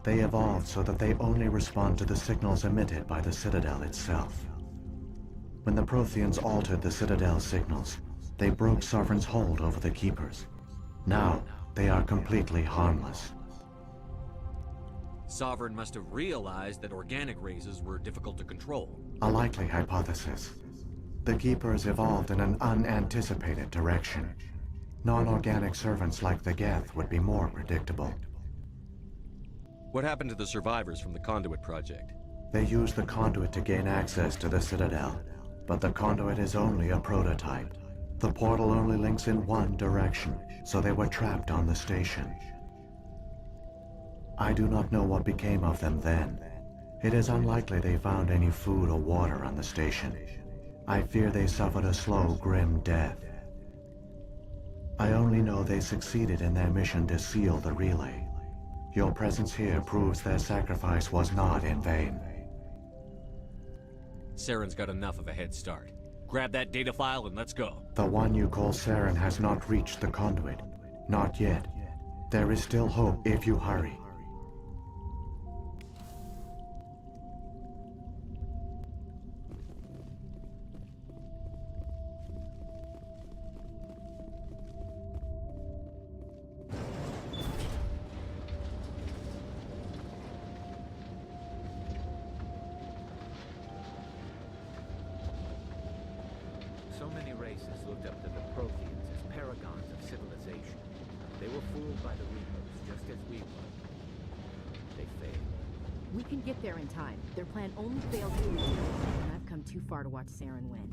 They evolved so that they only respond to the signals emitted by the Citadel itself. When the Protheans altered the Citadel's signals, they broke Sovereign's hold over the Keepers. Now, they are completely harmless. Sovereign must have realized that organic races were difficult to control. A likely hypothesis. The Keepers evolved in an unanticipated direction. Non-organic servants like the Geth would be more predictable. What happened to the survivors from the Conduit project? They used the Conduit to gain access to the Citadel, but the Conduit is only a prototype. The portal only links in one direction, so they were trapped on the station. I do not know what became of them then. It is unlikely they found any food or water on the station. I fear they suffered a slow, grim death. I only know they succeeded in their mission to seal the relay. Your presence here proves their sacrifice was not in vain. Saren's got enough of a head start. Grab that data file and let's go. The one you call Saren has not reached the Conduit. Not yet. There is still hope if you hurry. We can get there in time. Their plan only failed here, and I've come too far to watch Saren win.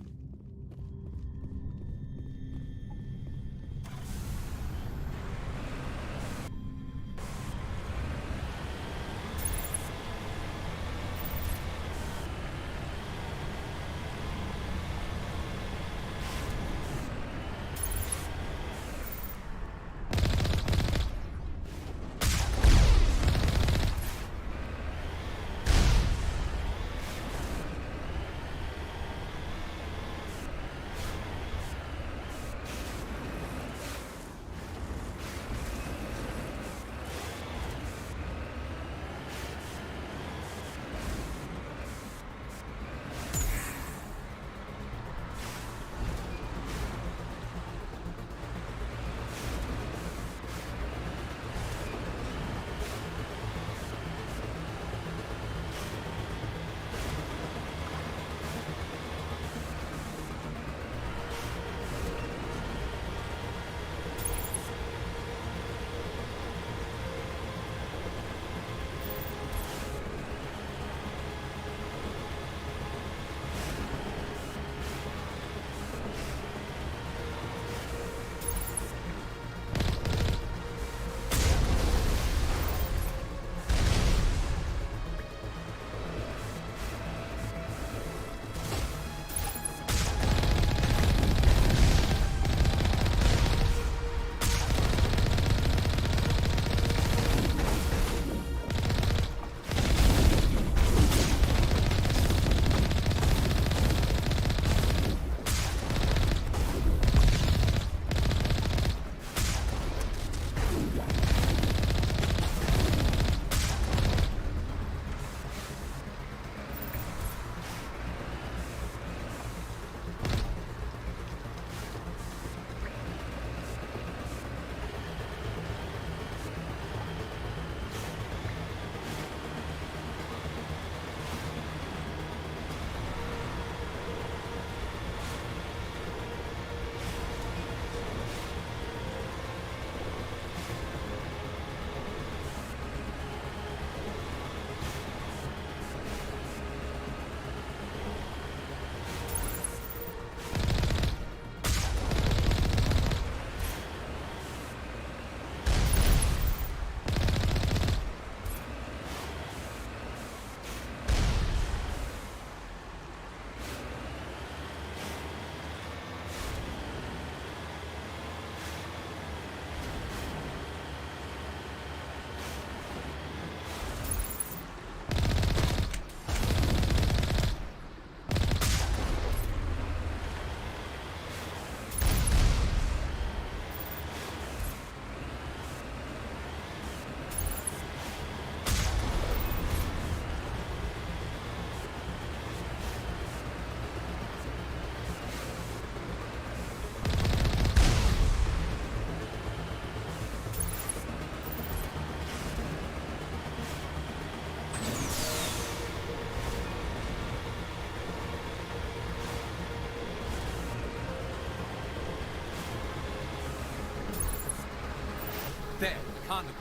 There, the conduit.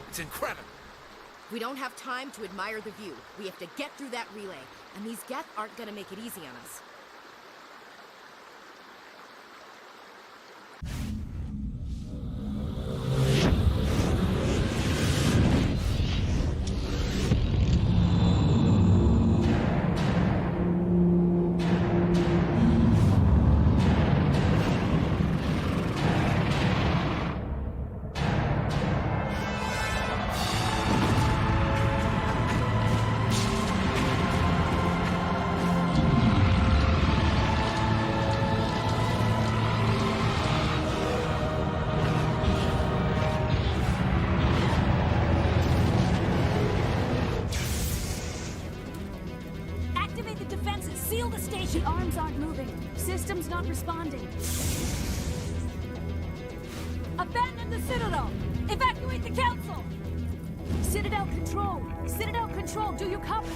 It's incredible. We don't have time to admire the view. We have to get through that relay, and these Geth aren't gonna make it easy on us. The arms aren't moving. System's not responding. Abandon the Citadel! Evacuate the Council! Citadel Control! Citadel Control, do you copy?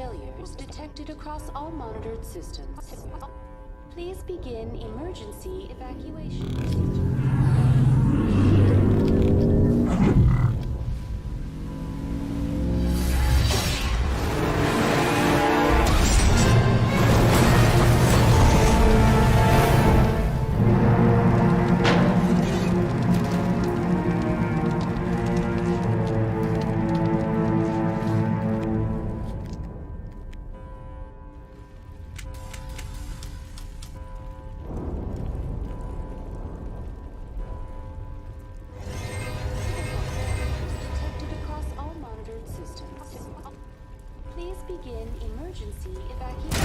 failures detected across all monitored systems. Please begin emergency evacuation. Please begin emergency evacuation.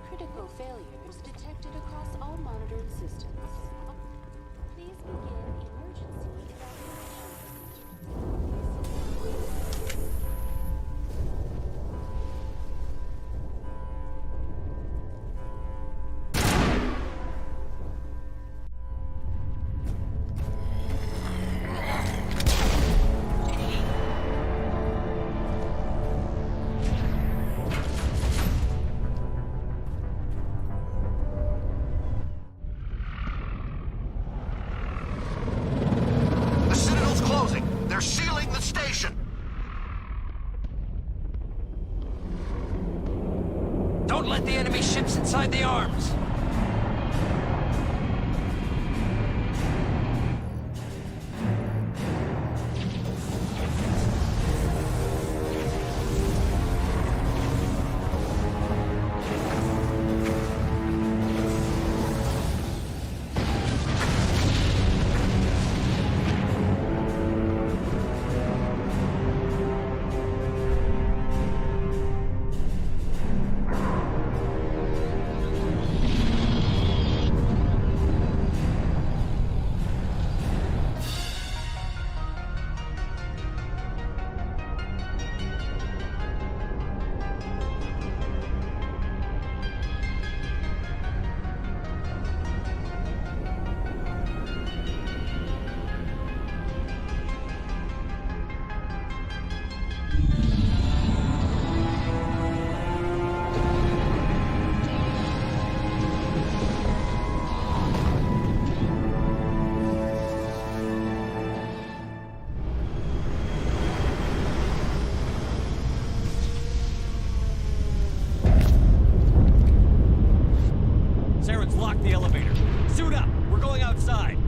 Critical failures detected across all monitored systems. Please begin emergency evacuation. They're sealing the station! Don't let the enemy ships inside the arms! Saren's locked the elevator. Suit up! We're going outside!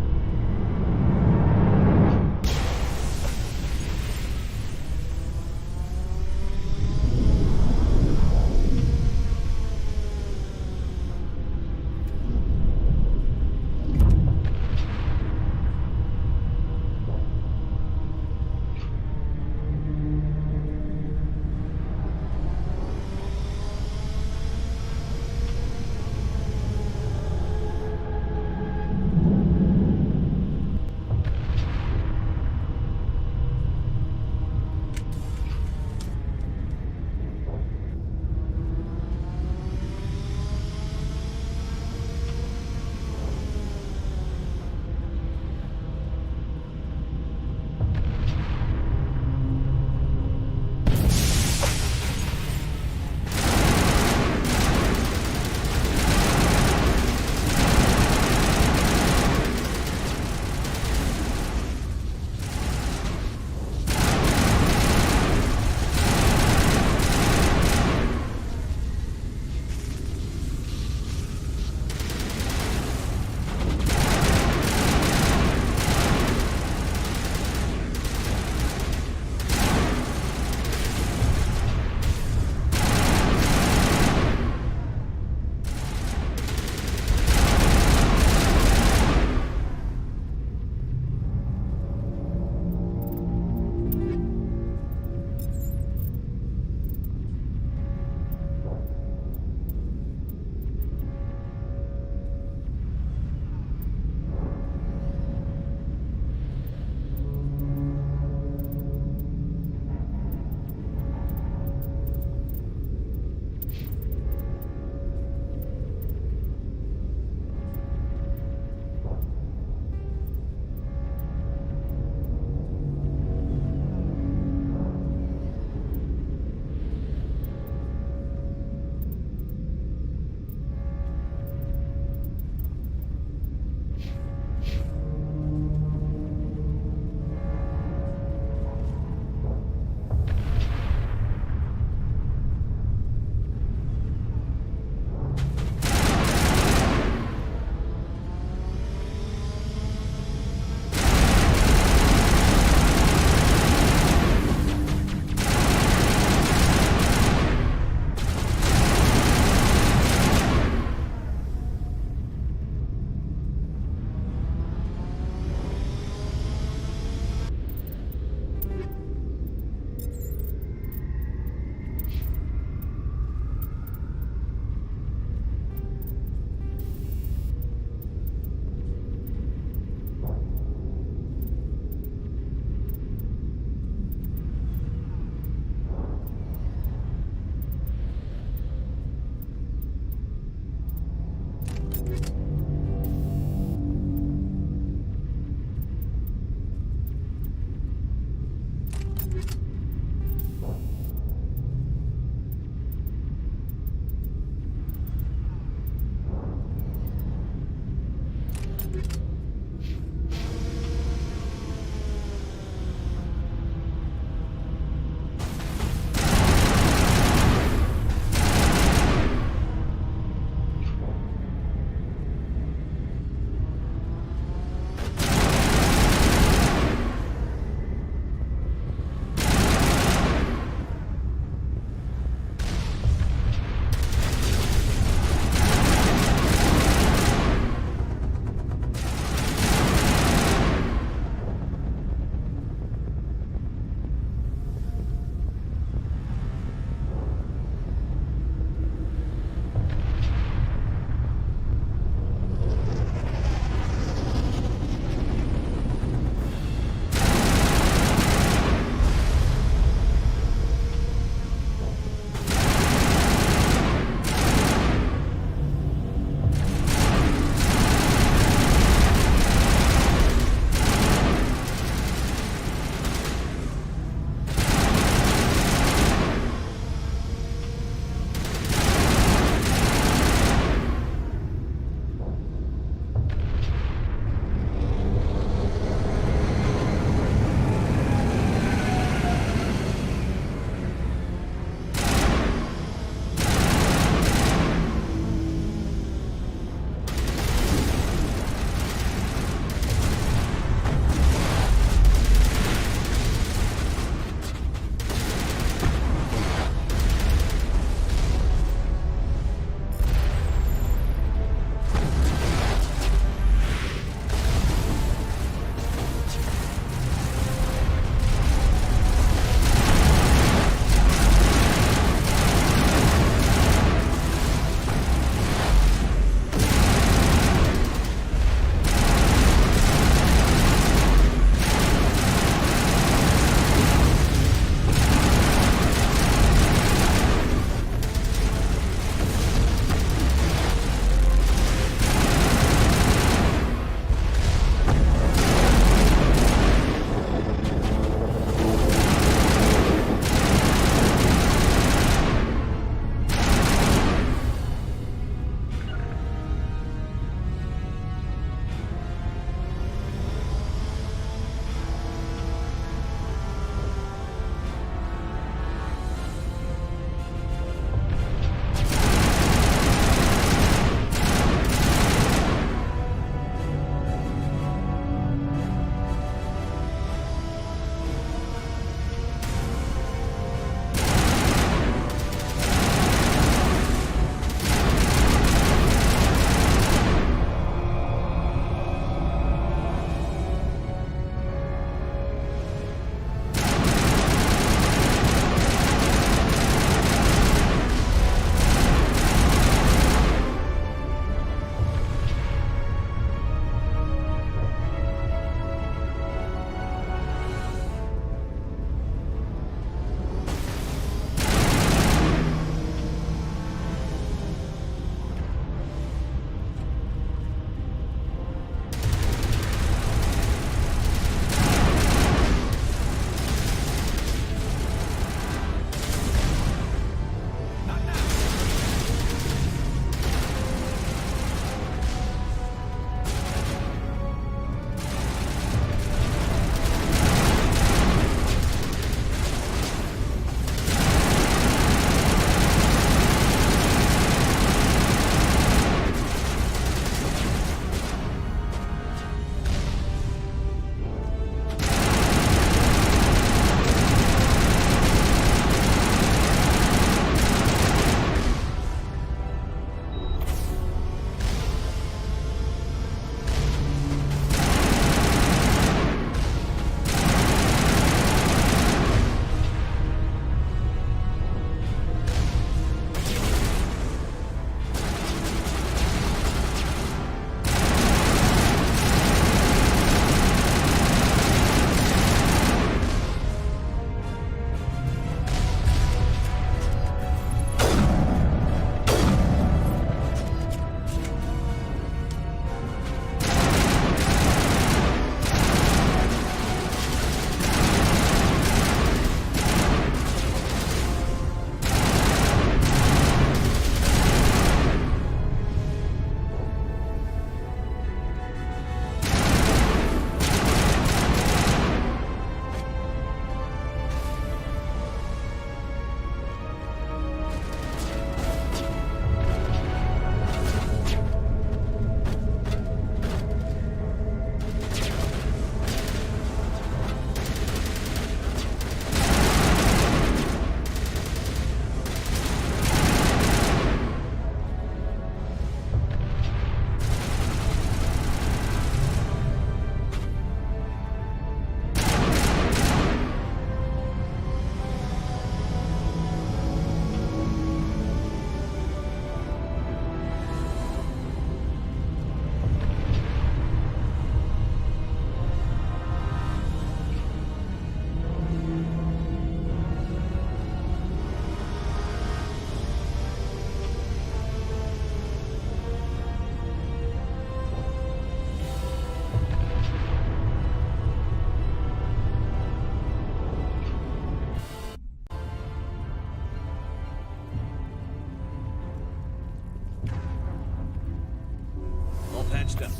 patched up.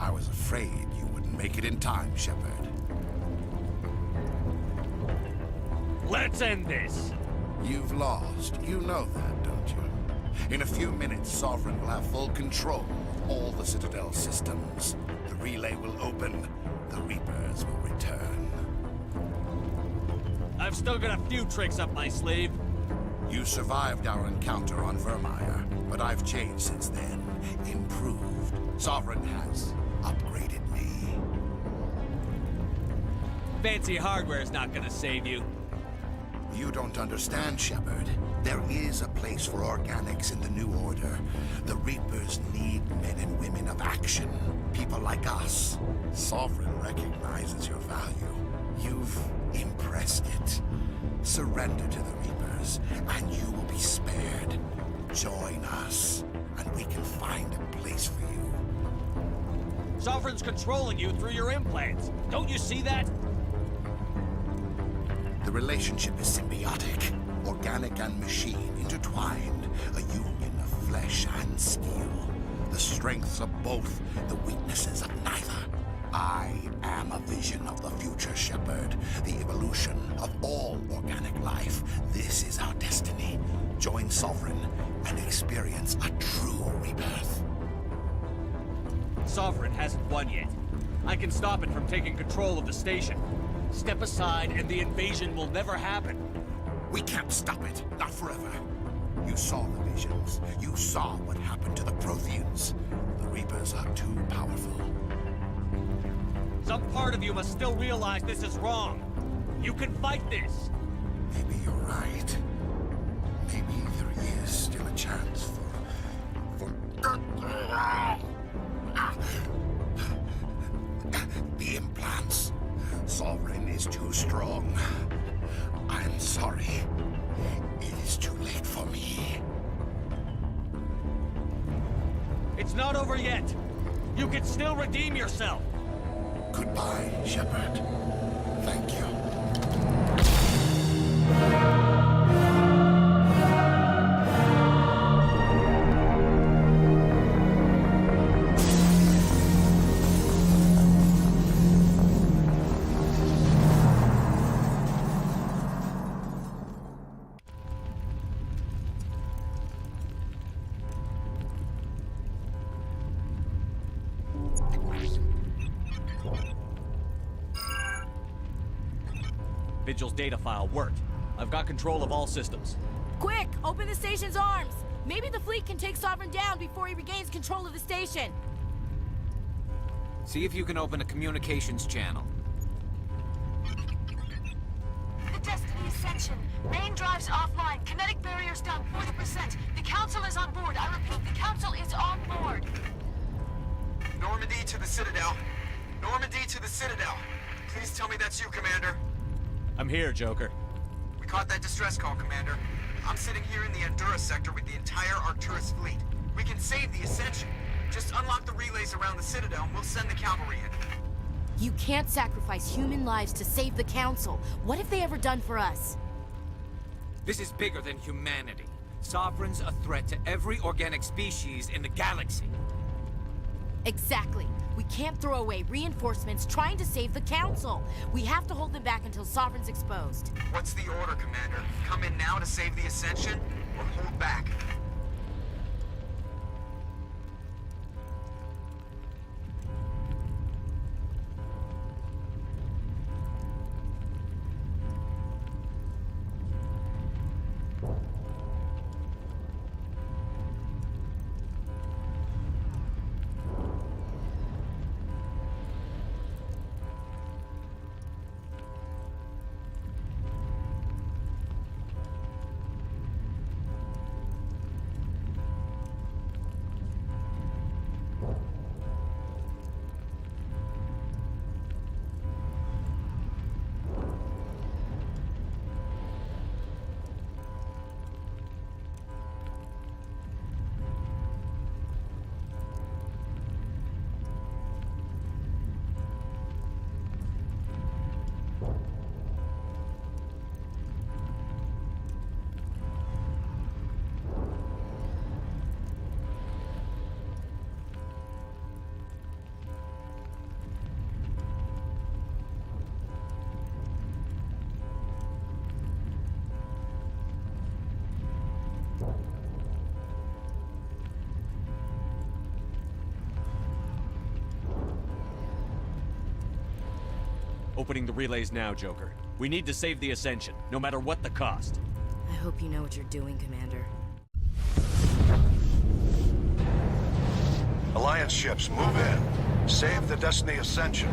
I was afraid you wouldn't make it in time, Shepard. Let's end this! You've lost. You know that, don't you? In a few minutes, Sovereign will have full control of all the Citadel systems. The relay will open. The Reapers will return. I've still got a few tricks up my sleeve. You survived our encounter on Vermeer, but I've changed since then. Improved. Sovereign has upgraded me. Fancy hardware's not gonna save you. You don't understand, Shepard. There is a place for organics in the New Order. The Reapers need men and women of action. People like us. Sovereign recognizes your value. You've impressed it. Surrender to the Reapers, and you will be spared. Join us, and we can find a place for you. Sovereign's controlling you through your implants. Don't you see that? The relationship is symbiotic. Organic and machine intertwined. A union of flesh and steel. The strengths of both, the weaknesses of neither. I am a vision of the future, Shepard. The evolution of all organic life. This is our destiny. Join Sovereign and experience a true rebirth. Sovereign hasn't won yet. I can stop it from taking control of the station. Step aside and the invasion will never happen. We can't stop it. Not forever. You saw the visions. You saw what happened to the Protheans. The Reapers are too powerful. Some part of you must still realize this is wrong. You can fight this. Maybe you're right. Maybe there is still a chance for the implants. Sovereign is too strong. I'm sorry. It is too late for me. It's not over yet. You can still redeem yourself. Goodbye, Shepard. Thank you. Vigil's data file worked. I've got control of all systems. Quick! Open the station's arms! Maybe the fleet can take Sovereign down before he regains control of the station. See if you can open a communications channel. The Destiny Ascension. Main drives offline. Kinetic barriers down 40%. The Council is on board. I repeat, the Council is on board. Normandy to the Citadel. Normandy to the Citadel. Please tell me that's you, Commander. I'm here, Joker. We caught that distress call, Commander. I'm sitting here in the Endura sector with the entire Arcturus fleet. We can save the Ascension. Just unlock the relays around the Citadel and we'll send the cavalry in. You can't sacrifice human lives to save the Council. What have they ever done for us? This is bigger than humanity. Sovereign's a threat to every organic species in the galaxy. Exactly. We can't throw away reinforcements trying to save the Council. We have to hold them back until Sovereign's exposed. What's the order, Commander? Come in now to save the Ascension, or hold back? Opening the relays now, Joker. We need to save the Ascension, no matter what the cost. I hope you know what you're doing, Commander. Alliance ships, move in. Save the Destiny Ascension.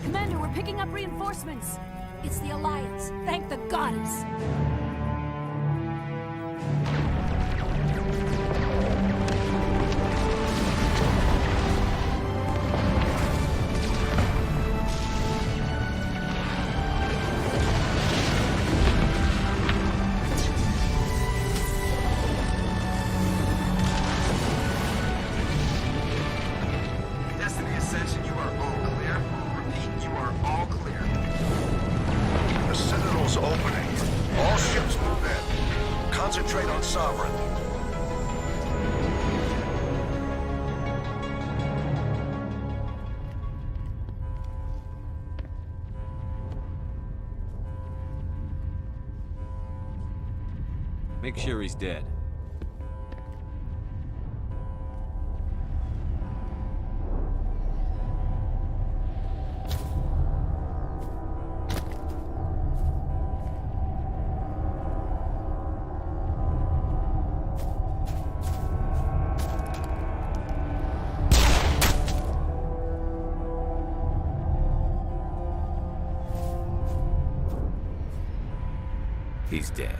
Commander, we're picking up reinforcements. It's the Alliance. Thank the goddess. Destiny Ascension, you are all clear. Repeat, you are all clear. The Citadel's opening. All ships move in. Concentrate on Sovereign. Make sure he's dead. He's dead.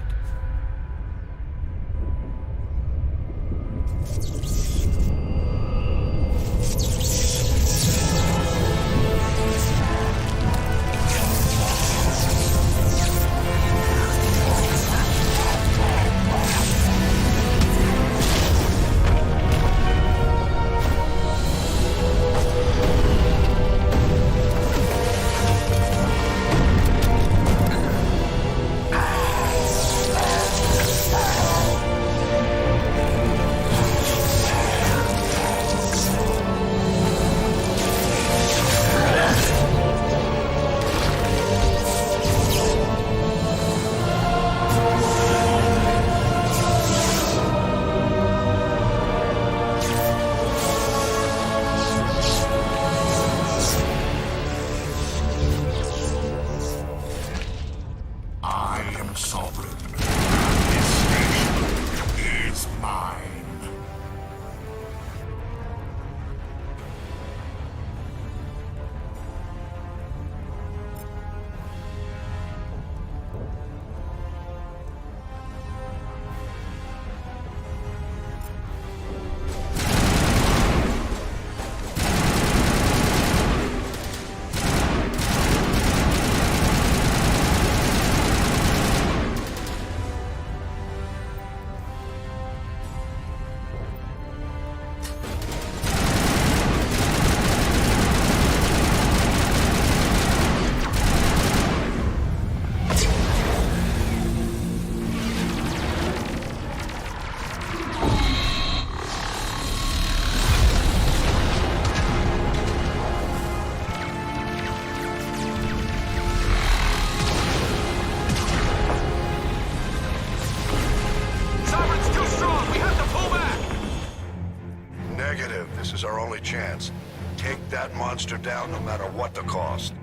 only chance. Take that monster down no matter what the cost.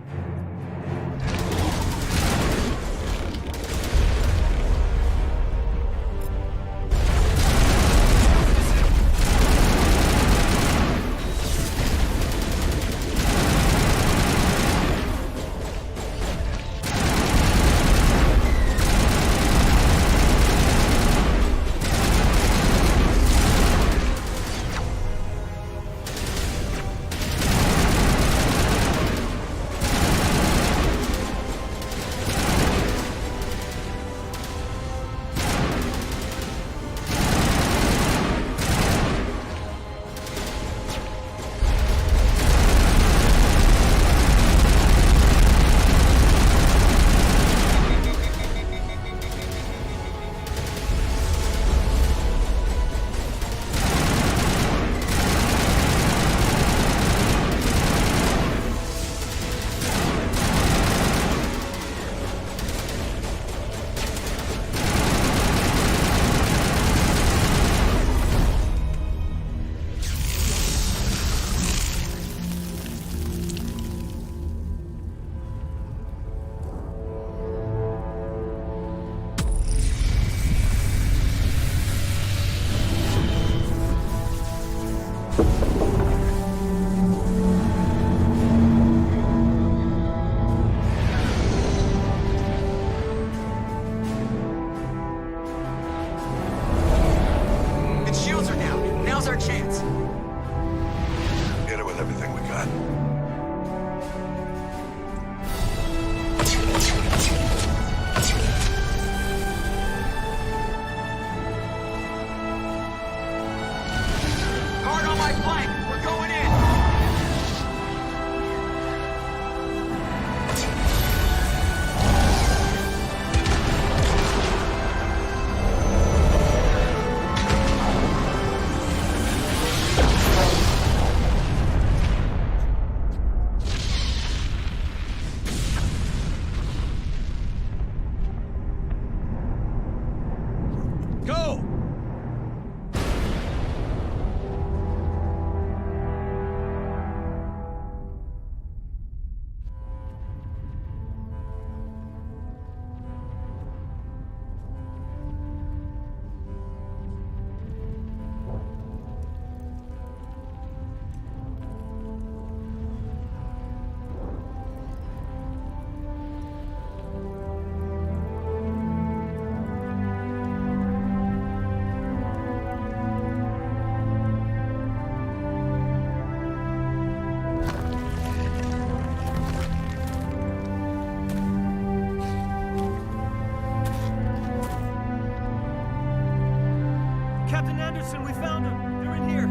Captain Anderson, we found them. They're in here.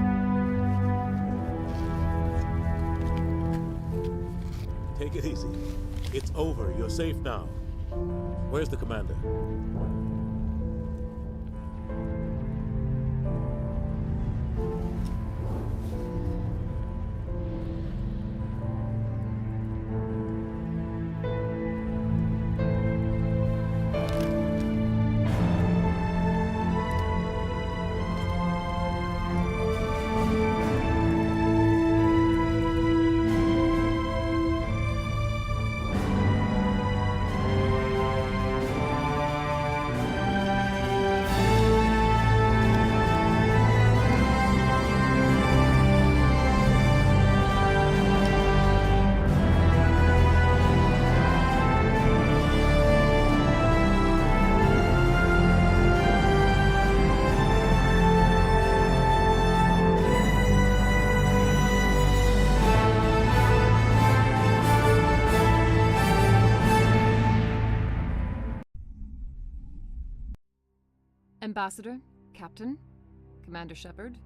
Take it easy. It's over. You're safe now. Where's the commander? Ambassador, Captain, Commander Shepard,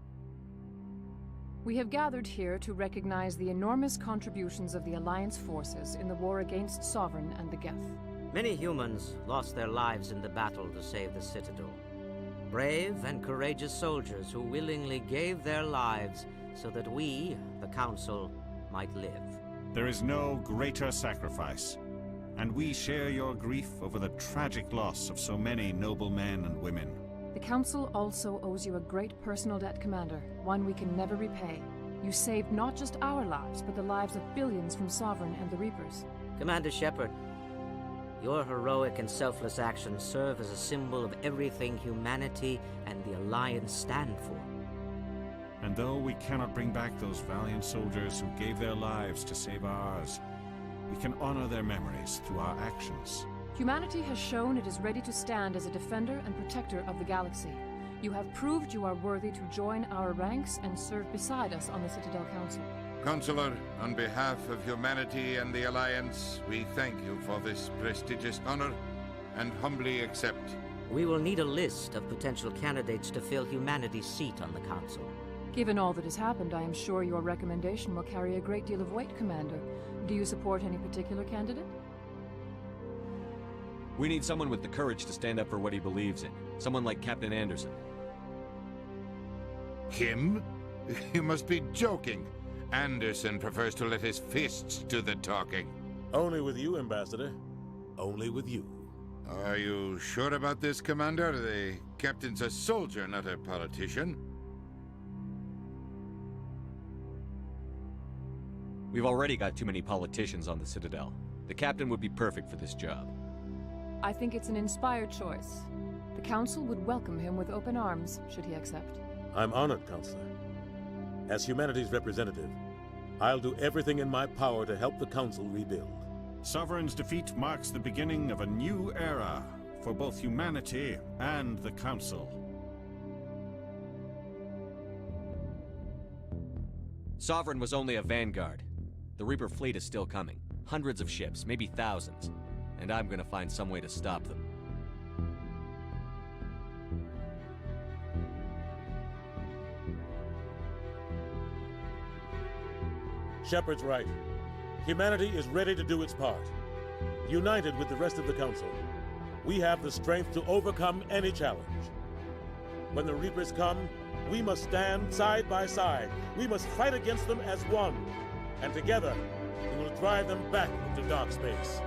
we have gathered here to recognize the enormous contributions of the Alliance forces in the war against Sovereign and the Geth. Many humans lost their lives in the battle to save the Citadel. Brave and courageous soldiers who willingly gave their lives so that we, the Council, might live. There is no greater sacrifice, and we share your grief over the tragic loss of so many noble men and women. The Council also owes you a great personal debt, Commander, one we can never repay. You saved not just our lives, but the lives of billions from Sovereign and the Reapers. Commander Shepard, your heroic and selfless actions serve as a symbol of everything humanity and the Alliance stand for. And though we cannot bring back those valiant soldiers who gave their lives to save ours, we can honor their memories through our actions. Humanity has shown it is ready to stand as a defender and protector of the galaxy. You have proved you are worthy to join our ranks and serve beside us on the Citadel Council. Counselor, on behalf of humanity and the Alliance, we thank you for this prestigious honor and humbly accept. We will need a list of potential candidates to fill humanity's seat on the Council. Given all that has happened, I am sure your recommendation will carry a great deal of weight, Commander. Do you support any particular candidate? We need someone with the courage to stand up for what he believes in. Someone like Captain Anderson. Him? You must be joking. Anderson prefers to let his fists do the talking. Only with you, Ambassador. Only with you. Are you sure about this, Commander? The captain's a soldier, not a politician. We've already got too many politicians on the Citadel. The captain would be perfect for this job. I think it's an inspired choice. The Council would welcome him with open arms, should he accept. I'm honored, Counselor. As humanity's representative, I'll do everything in my power to help the Council rebuild. Sovereign's defeat marks the beginning of a new era for both humanity and the Council. Sovereign was only a vanguard. The Reaper fleet is still coming. Hundreds of ships, maybe thousands. And I'm gonna find some way to stop them. Shepard's right. Humanity is ready to do its part. United with the rest of the Council, we have the strength to overcome any challenge. When the Reapers come, we must stand side by side. We must fight against them as one. And together, we will drive them back into dark space.